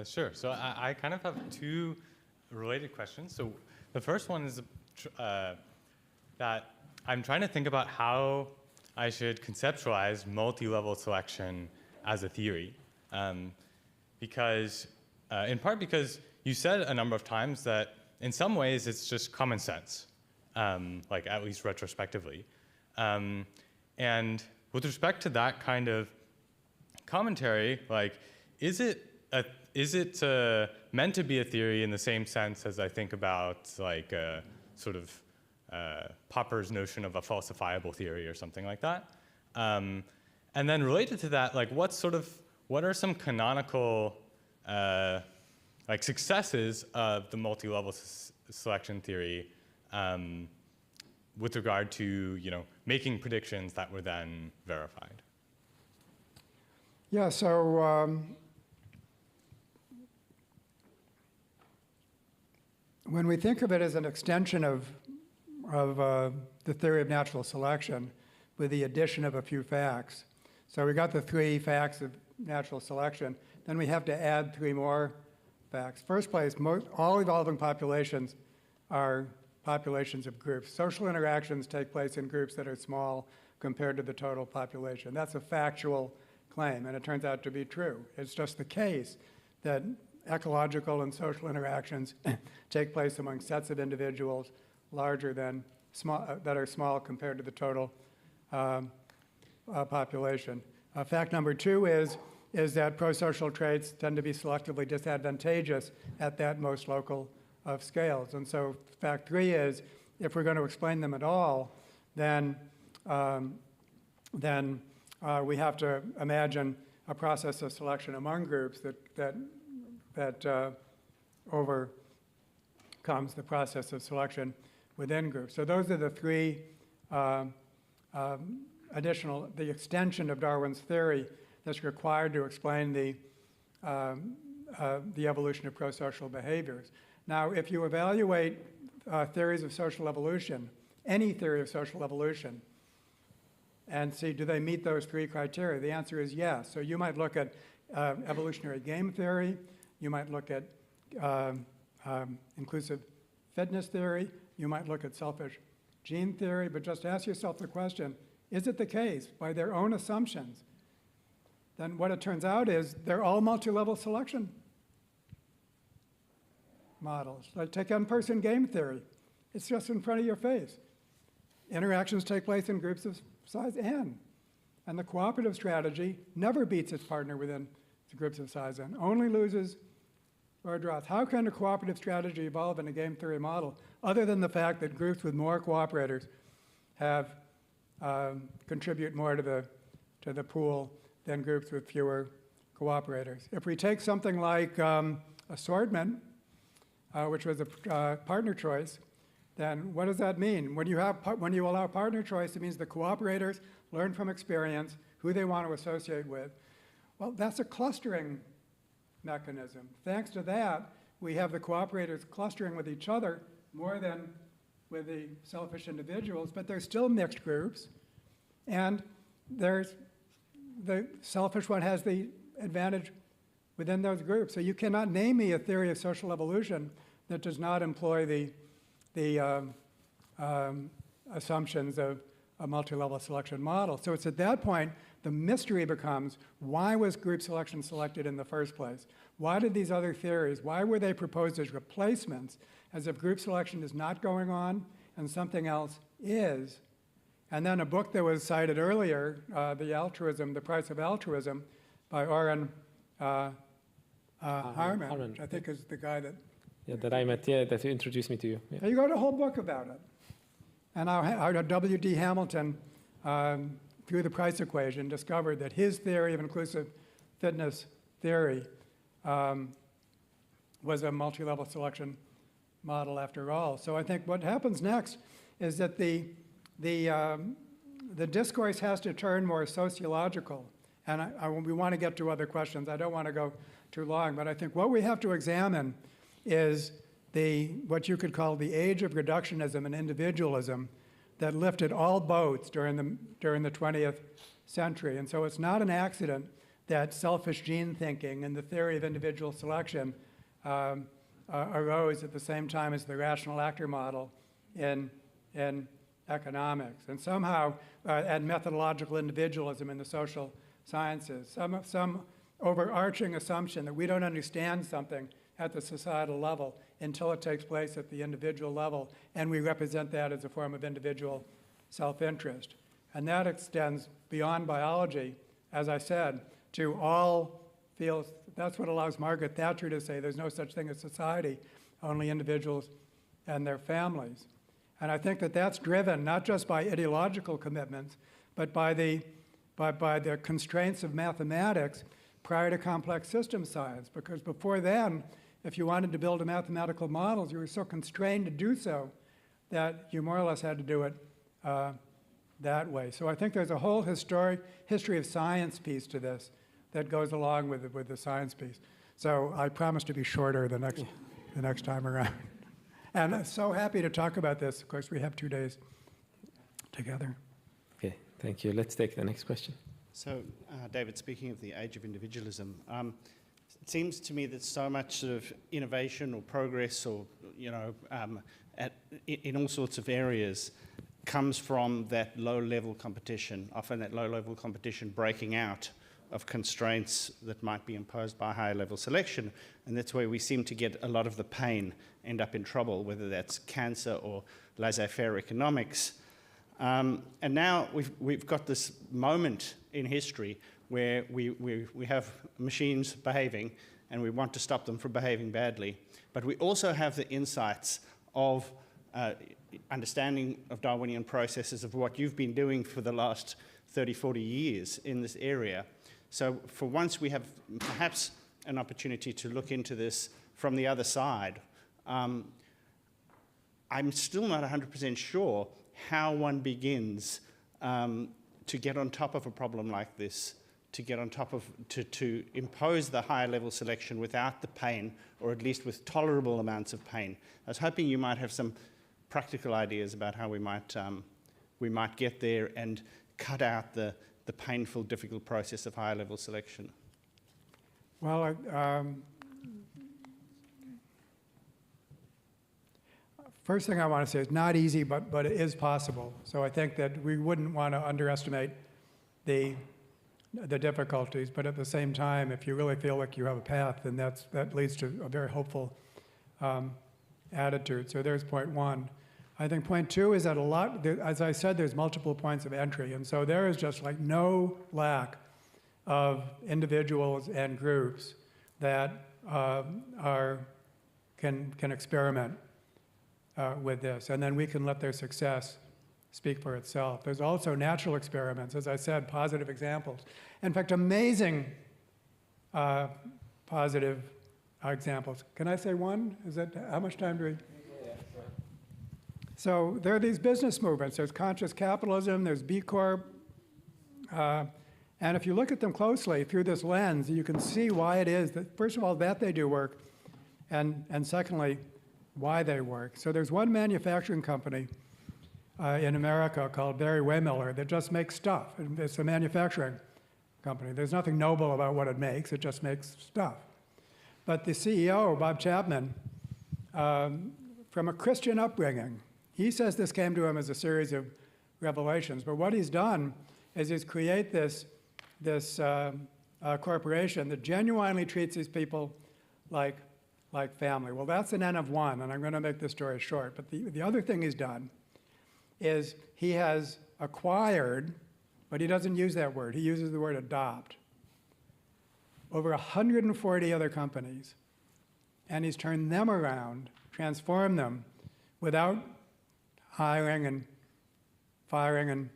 Sure. So I kind of have two related questions. So the first one is that I'm trying to think about how I should conceptualize multi-level selection as a theory. Because, in part because you said a number of times that in some ways it's just common sense, like at least retrospectively. And with respect to that kind of commentary, like, is it meant to be a theory in the same sense as I think about like sort of Popper's notion of a falsifiable theory or something like that? And then related to that, like what are some canonical like successes of the multi-level selection theory with regard to making predictions that were then verified? Yeah, so when we think of it as an extension of the theory of natural selection, with the addition of a few facts. So we got the 3 facts of natural selection. Then we have to add 3 more facts. First place, all evolving populations are populations of groups. Social interactions take place in groups that are small compared to the total population. That's a factual claim, and it turns out to be true. It's just the case that ecological and social interactions take place among sets of individuals larger than small, that are small compared to the total population. Fact number 2 is that prosocial traits tend to be selectively disadvantageous at that most local of scales. And so fact 3 is, if we're going to explain them at all, then we have to imagine a process of selection among groups that overcomes the process of selection within groups. So those are the 3 the extension of Darwin's theory that's required to explain the evolution of prosocial behaviors. Now, if you evaluate theories of social evolution, any theory of social evolution, and see, do they meet those 3 criteria? The answer is yes. So you might look at evolutionary game theory, you might look at inclusive fitness theory, you might look at selfish gene theory, but just ask yourself the question, is it the case, by their own assumptions, then what it turns out is they're all multi-level selection models. Like take in-person game theory. It's just in front of your face. Interactions take place in groups of size n. And the cooperative strategy never beats its partner within the groups of size n, only loses or draws. How can a cooperative strategy evolve in a game theory model other than the fact that groups with more cooperators have contribute more to the pool than groups with fewer cooperators? If we take something like assortment, which was a partner choice, then what does that mean? When you allow partner choice, it means the cooperators learn from experience who they want to associate with. Well, that's a clustering mechanism. Thanks to that, we have the cooperators clustering with each other more than with the selfish individuals, but they're still mixed groups, and the selfish one has the advantage within those groups. So you cannot name me a theory of social evolution that does not employ the assumptions of a multi-level selection model. So it's at that point the mystery becomes, why was group selection selected in the first place? Why did these other theories, why were they proposed as replacements, as if group selection is not going on and something else is? And then a book that was cited earlier, The Price of Altruism, by Oren Harman, which I think is the guy that... Yeah, that I met, that you introduced me to you. Yeah. You wrote a whole book about it. And how W.D. Hamilton, through the price equation, discovered that his theory of inclusive fitness theory was a multi-level selection model after all. So I think what happens next is that the discourse has to turn more sociological. And we want to get to other questions. I don't want to go too long, but I think what we have to examine is what you could call the age of reductionism and individualism that lifted all boats during the 20th century. And so it's not an accident that selfish gene thinking and the theory of individual selection arose at the same time as the rational actor model in economics, and somehow and methodological individualism in the social sciences. Some overarching assumption that we don't understand something at the societal level until it takes place at the individual level, and we represent that as a form of individual self-interest. And that extends beyond biology, as I said, to all fields. That's what allows Margaret Thatcher to say there's no such thing as society, only individuals and their families. And I think that that's driven not just by ideological commitments, but by the constraints of mathematics prior to complex system science. Because before then, if you wanted to build a mathematical model, you were so constrained to do so that you more or less had to do it that way. So I think there's a whole history of science piece to this that goes along with the science piece. So I promise to be shorter the next time around. And I'm so happy to talk about this. Of course, we have 2 days together. Okay. Thank you. Let's take the next question. So, David, speaking of the age of individualism, it seems to me that so much sort of innovation or progress or, you know, in all sorts of areas comes from that low-level competition, often that low-level competition breaking out of constraints that might be imposed by higher-level selection, and that's where we seem to get a lot of the pain, end up in trouble, whether that's cancer or laissez-faire economics. And now we've got this moment in history where we have machines behaving and we want to stop them from behaving badly, but we also have the insights of understanding of Darwinian processes of what you've been doing for the last 30, 40 years in this area. So for once we have perhaps an opportunity to look into this from the other side. I'm still not 100% sure how one begins to get on top of a problem like this, to get on top of, to impose the higher level selection without the pain, or at least with tolerable amounts of pain. I was hoping you might have some practical ideas about how we might get there and cut out the painful, difficult process of higher level selection. Well, first thing I want to say is not easy, but it is possible. So I think that we wouldn't want to underestimate the difficulties, but at the same time, if you really feel like you have a path, then that leads to a very hopeful attitude. So there's point one. I think point two is that as I said, there's multiple points of entry, and so there is just like no lack of individuals and groups that can experiment with this, and then we can let their success speak for itself. There's also natural experiments, as I said, positive examples. In fact, amazing positive examples. Can I say one? Is that, how much time do we? So there are these business movements. There's conscious capitalism, there's B Corp, and if you look at them closely through this lens, you can see why it is that, first of all, that they do work, and secondly, why they work. So there's one manufacturing company in America called Barry Waymiller that just makes stuff. It's a manufacturing company. There's nothing noble about what it makes. It just makes stuff. But the CEO, Bob Chapman, from a Christian upbringing, he says this came to him as a series of revelations. But what he's done is he's create this corporation that genuinely treats these people like family. Well, that's an N of one, and I'm going to make this story short. But the other thing he's done is he has acquired, but he doesn't use that word. He uses the word adopt, over 140 other companies. And he's turned them around, transformed them without hiring and firing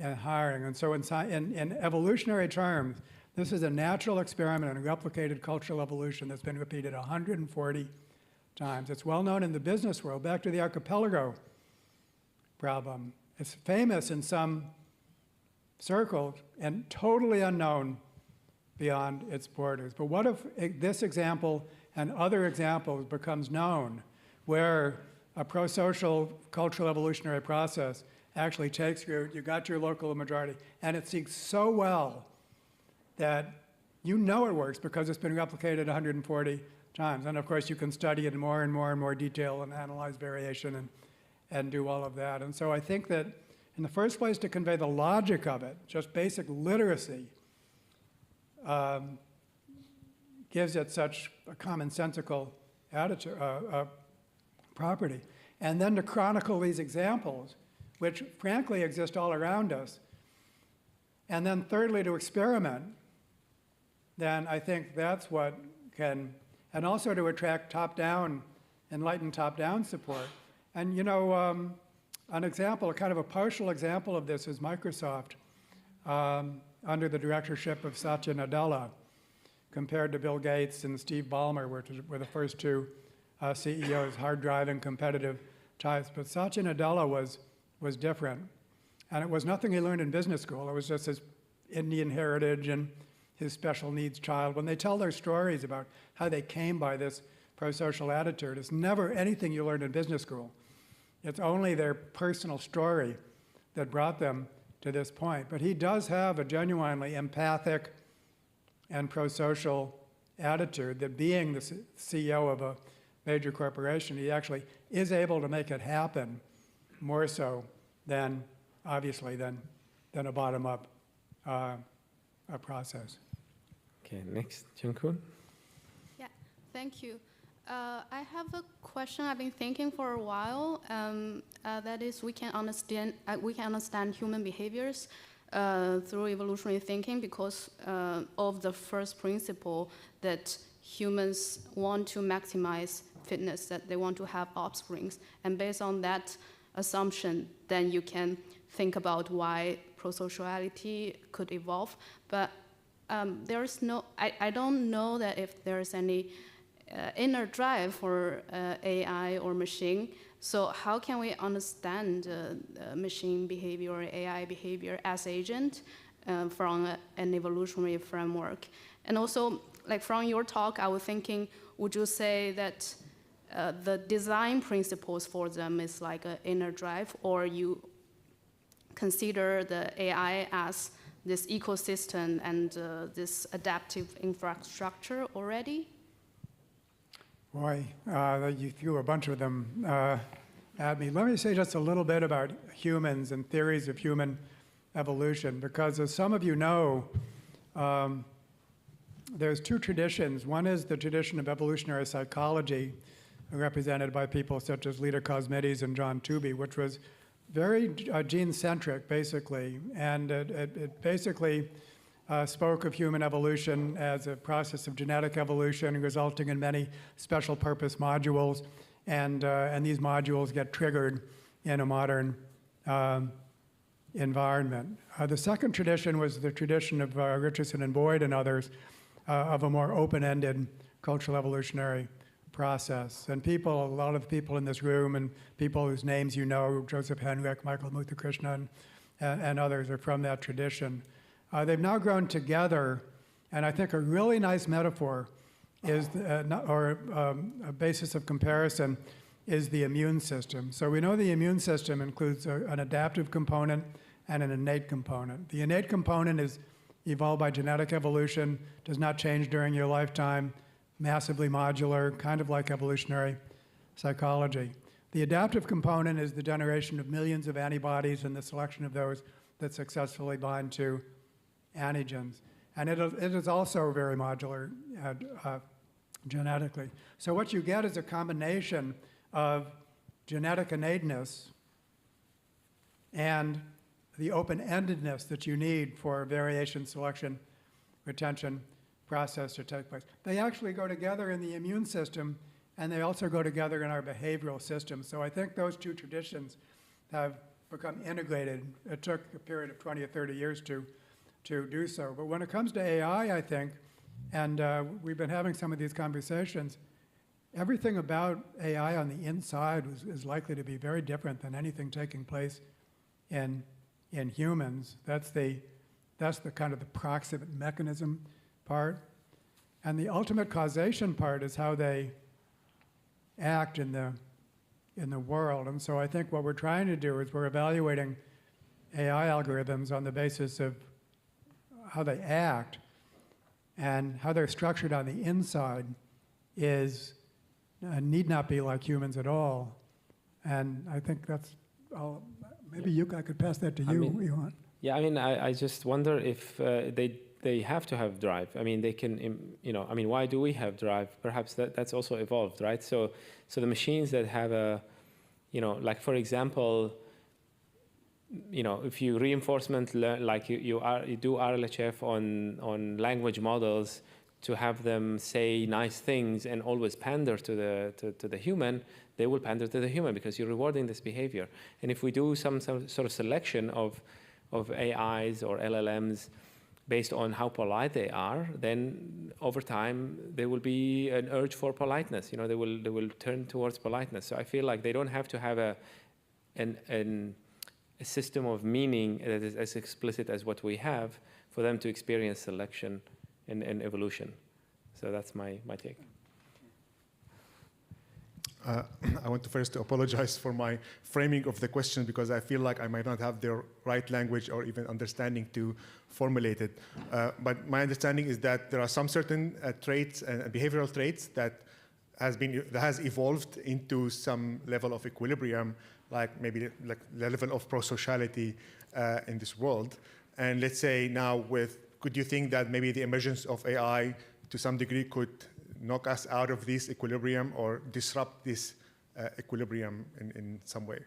and hiring. And so in evolutionary terms, this is a natural experiment in replicated cultural evolution that's been repeated 140 times. It's well known in the business world. Back to the archipelago problem. It's famous in some circles and totally unknown beyond its borders. But what if this example and other examples becomes known, where a pro-social cultural evolutionary process actually takes root, you got your local majority, and it seeks so well that you know it works because it's been replicated 140 times. And of course, you can study it in more and more and more detail and analyze variation and do all of that. And so I think that in the first place, to convey the logic of it, just basic literacy, gives it such a commonsensical attitude, property. And then to chronicle these examples, which frankly exist all around us. And then thirdly, to experiment, then I think that's what can, and also to attract top-down, enlightened top-down support. And you know, an example, kind of a partial example of this is Microsoft, under the directorship of Satya Nadella, compared to Bill Gates and Steve Ballmer, which were the first two CEOs, hard-driving, competitive types. But Satya Nadella was different. And it was nothing he learned in business school. It was just his Indian heritage and his special needs child. When they tell their stories about how they came by this pro-social attitude, it's never anything you learned in business school. It's only their personal story that brought them to this point. But he does have a genuinely empathic and pro-social attitude that being the CEO of a major corporation, he actually is able to make it happen more so than, obviously, than a bottom-up process. Okay, next, Jungkoon. Yeah, thank you. I have a question I've been thinking for a while. That is, we can understand human behaviors through evolutionary thinking because of the first principle that humans want to maximize fitness, that they want to have offsprings. And based on that assumption, then you can think about why prosociality could evolve. But there's no, I don't know that if there's any inner drive for AI or machine. So how can we understand machine behavior or AI behavior as agent from an evolutionary framework? And also, like from your talk, I was thinking, would you say that the design principles for them is like an inner drive, or you consider the AI as this ecosystem and this adaptive infrastructure already? Boy, you threw a bunch of them at me. Let me say just a little bit about humans and theories of human evolution, because as some of you know, there's two traditions. One is the tradition of evolutionary psychology, represented by people such as Lita Cosmides and John Tooby, which was very gene-centric, basically. And it basically spoke of human evolution as a process of genetic evolution resulting in many special purpose modules. And these modules get triggered in a modern environment. The second tradition was the tradition of Richardson and Boyd and others of a more open-ended cultural evolutionary process. And people, a lot of the people in this room and people whose names you know, Joseph Henrich, Michael Muthukrishnan, and others are from that tradition. They've now grown together, and I think a really nice metaphor is, a basis of comparison is the immune system. So we know the immune system includes an adaptive component and an innate component. The innate component is evolved by genetic evolution, does not change during your lifetime, massively modular, kind of like evolutionary psychology. The adaptive component is the generation of millions of antibodies and the selection of those that successfully bind to antigens. And it is also very modular genetically. So what you get is a combination of genetic innateness and the open-endedness that you need for variation, selection, retention process to take place. They actually go together in the immune system, and they also go together in our behavioral system. So I think those two traditions have become integrated. It took a period of 20 or 30 years to do so. But when it comes to AI, I think, and we've been having some of these conversations, everything about AI on the inside is likely to be very different than anything taking place in humans. That's the kind of the proximate mechanism part. And the ultimate causation part is how they act in the world. And so I think what we're trying to do is we're evaluating AI algorithms on the basis of how they act, and how they're structured on the inside is need not be like humans at all. And I think that's all. Maybe I could pass that to you, Johan. Yeah, I mean, I just wonder if they have to have drive. I mean, they can, why do we have drive? Perhaps that's also evolved, right? So the machines that have a, like for example, if you reinforcement, like you do RLHF on language models to have them say nice things and always pander to the human, they will pander to the human because you're rewarding this behavior. And if we do some sort of selection of AIs or LLMs based on how polite they are, then over time there will be an urge for politeness. They will turn towards politeness. So I feel like they don't have to have a system of meaning that is as explicit as what we have for them to experience selection and evolution. So that's my take. I want to first apologize for my framing of the question because I feel like I might not have the right language or even understanding to formulate it. But my understanding is that there are some certain traits and behavioral traits that has evolved into some level of equilibrium, like maybe like the level of prosociality in this world. And let's say now could you think that maybe the emergence of AI to some degree could knock us out of this equilibrium or disrupt this equilibrium in some way?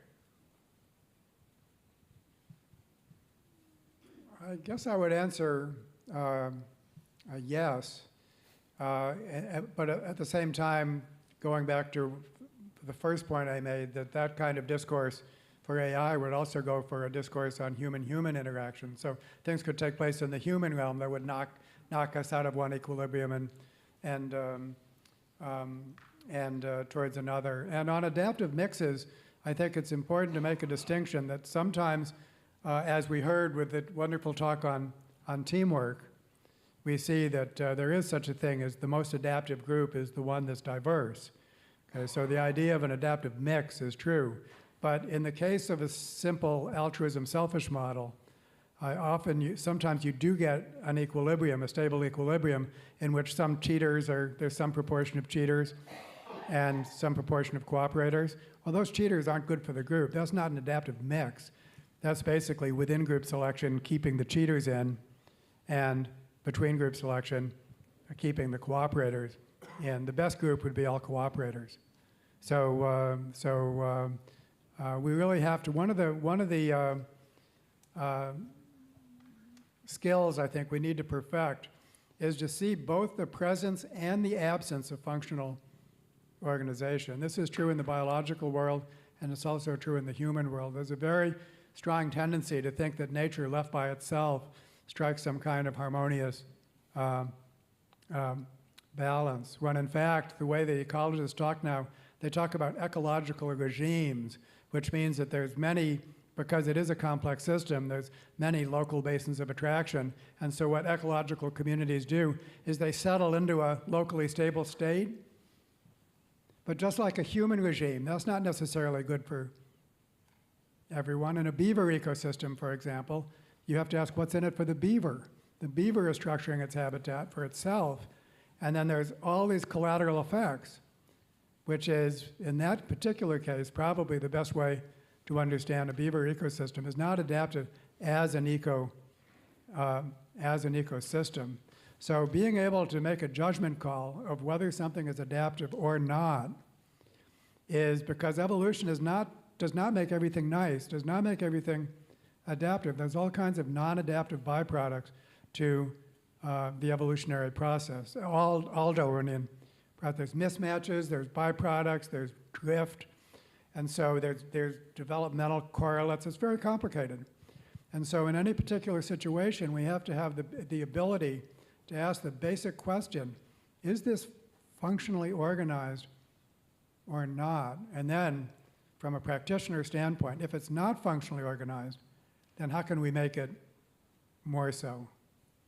I guess I would answer yes, but at the same time, going back to the first point I made, that kind of discourse for AI would also go for a discourse on human-human interaction. So things could take place in the human realm that would knock us out of one equilibrium and towards another. And on adaptive mixes, I think it's important to make a distinction that sometimes, as we heard with the wonderful talk on teamwork, we see that there is such a thing as the most adaptive group is the one that's diverse. Okay, so the idea of an adaptive mix is true. But in the case of a simple altruism selfish model, sometimes you do get an equilibrium, a stable equilibrium, in which some cheaters there's some proportion of cheaters and some proportion of cooperators. Well, those cheaters aren't good for the group. That's not an adaptive mix. That's basically within group selection, keeping the cheaters in, and between group selection, keeping the cooperators in. The best group would be all cooperators. So we really have to, one of the skills I think we need to perfect is to see both the presence and the absence of functional organization. This is true in the biological world, and it's also true in the human world. There's a very strong tendency to think that nature left by itself strikes some kind of harmonious balance, when in fact, the way the ecologists talk now, they talk about ecological regimes, which means that there's many, because it is a complex system, there's many local basins of attraction. And so what ecological communities do is they settle into a locally stable state. But just like a human regime, that's not necessarily good for everyone. In a beaver ecosystem, for example, you have to ask what's in it for the beaver. The beaver is structuring its habitat for itself. And then there's all these collateral effects, which is, in that particular case, probably the best way to understand a beaver ecosystem is not adaptive as an ecosystem. So being able to make a judgment call of whether something is adaptive or not is because evolution does not make everything nice, does not make everything adaptive. There's all kinds of non-adaptive byproducts to the evolutionary process, all Darwinian. There's mismatches, there's byproducts, there's drift, and so there's developmental correlates. It's very complicated. And so in any particular situation, we have to have the ability to ask the basic question, is this functionally organized or not? And then, from a practitioner standpoint, if it's not functionally organized, then how can we make it more so?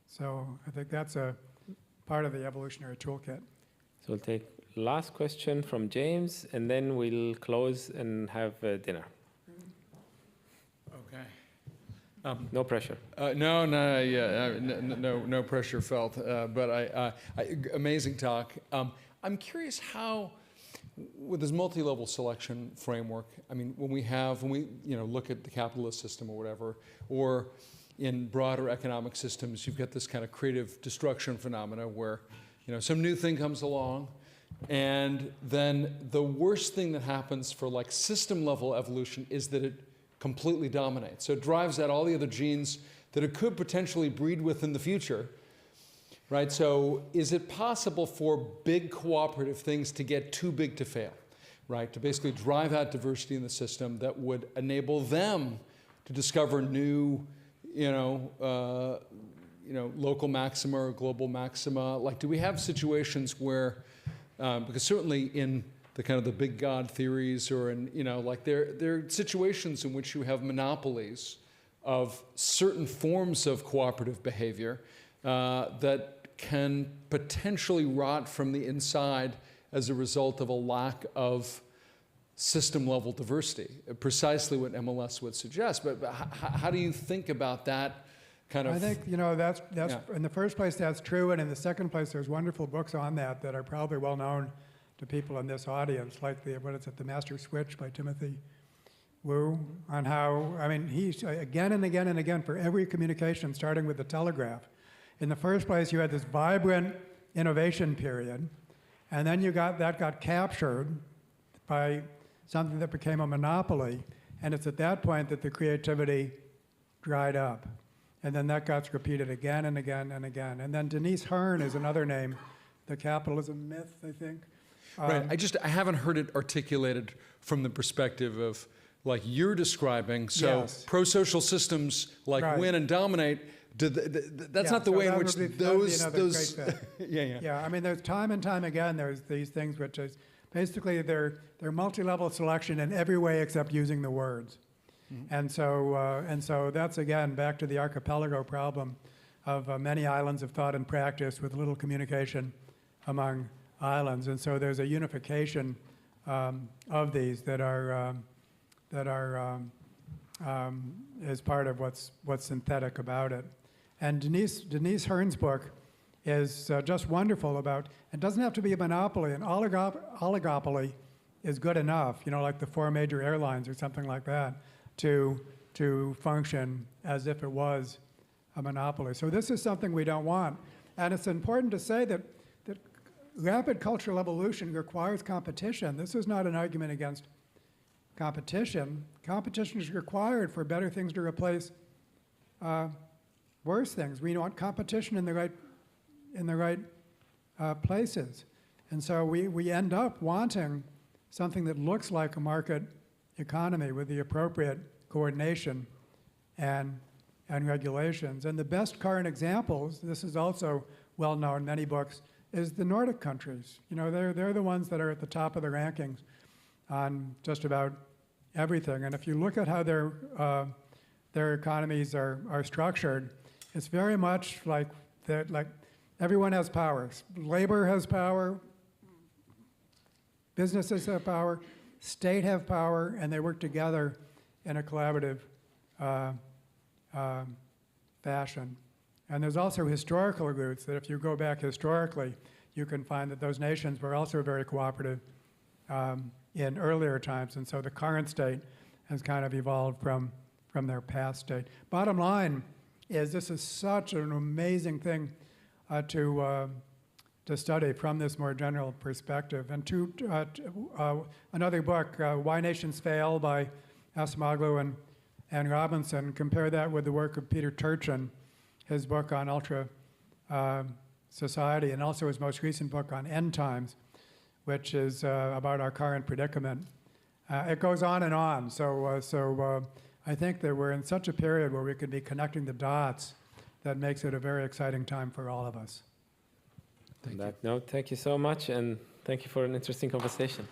So I think that's a part of the evolutionary toolkit. So we'll take last question from James, and then we'll close and have dinner. Okay. No pressure. No pressure felt. But amazing talk. I'm curious how, with this multi-level selection framework, I mean, when we look at the capitalist system or whatever, or in broader economic systems, you've got this kind of creative destruction phenomena where, some new thing comes along, and then the worst thing that happens for like system level evolution is that it completely dominates. So it drives out all the other genes that it could potentially breed with in the future, right? So is it possible for big cooperative things to get too big to fail, right? To basically drive out diversity in the system that would enable them to discover new, local maxima or global maxima? Like, do we have situations where, because certainly in the kind of the big God theories or in, there are situations in which you have monopolies of certain forms of cooperative behavior that can potentially rot from the inside as a result of a lack of system-level diversity, precisely what MLS would suggest. But how do you think about that kind of? I think, that's in the first place, that's true. And in the second place, there's wonderful books on that are probably well known to people in this audience, like The Master Switch by Timothy Wu, on how, he's again and again and again for every communication, starting with the telegraph. In the first place, you had this vibrant innovation period, and then that got captured by something that became a monopoly, and it's at that point that the creativity dried up. And then that got repeated again and again and again. And then Denise Hearn is another name, The Capitalism Myth, I think. Right, I haven't heard it articulated from the perspective of, like you're describing, so yes. Pro-social systems Right. win and dominate. That's not the way in which those Yeah, there's time and time again, there's these things which is, basically they're multi-level selection in every way except using the words. Mm-hmm. And so that's, again, back to the archipelago problem of many islands of thought and practice with little communication among islands. And so there's a unification of these that are is part of what's synthetic about it. And Denise Hearn's book is just wonderful about, it doesn't have to be a monopoly. An oligopoly is good enough, like the 4 major airlines or something like that, to function as if it was a monopoly. So this is something we don't want. And it's important to say that rapid cultural evolution requires competition. This is not an argument against competition. Competition is required for better things to replace worse things. We want competition in the right places. And so we end up wanting something that looks like a market economy with the appropriate coordination and regulations. And the best current examples, this is also well known in many books, is the Nordic countries. They're the ones that are at the top of the rankings on just about everything. And if you look at how their economies are structured, it's very much like everyone has power. Labor has power, businesses have power, state have power, and they work together in a collaborative fashion. And there's also historical roots that if you go back historically, you can find that those nations were also very cooperative in earlier times. And so the current state has kind of evolved from their past state. Bottom line is this is such an amazing thing to study from this more general perspective. And another book, Why Nations Fail by Acemoglu and Robinson, compare that with the work of Peter Turchin, his book on ultra society, and also his most recent book on end times, which is about our current predicament. It goes on and on. So I think that we're in such a period where we could be connecting the dots that makes it a very exciting time for all of us. On that note, thank you so much, and thank you for an interesting conversation.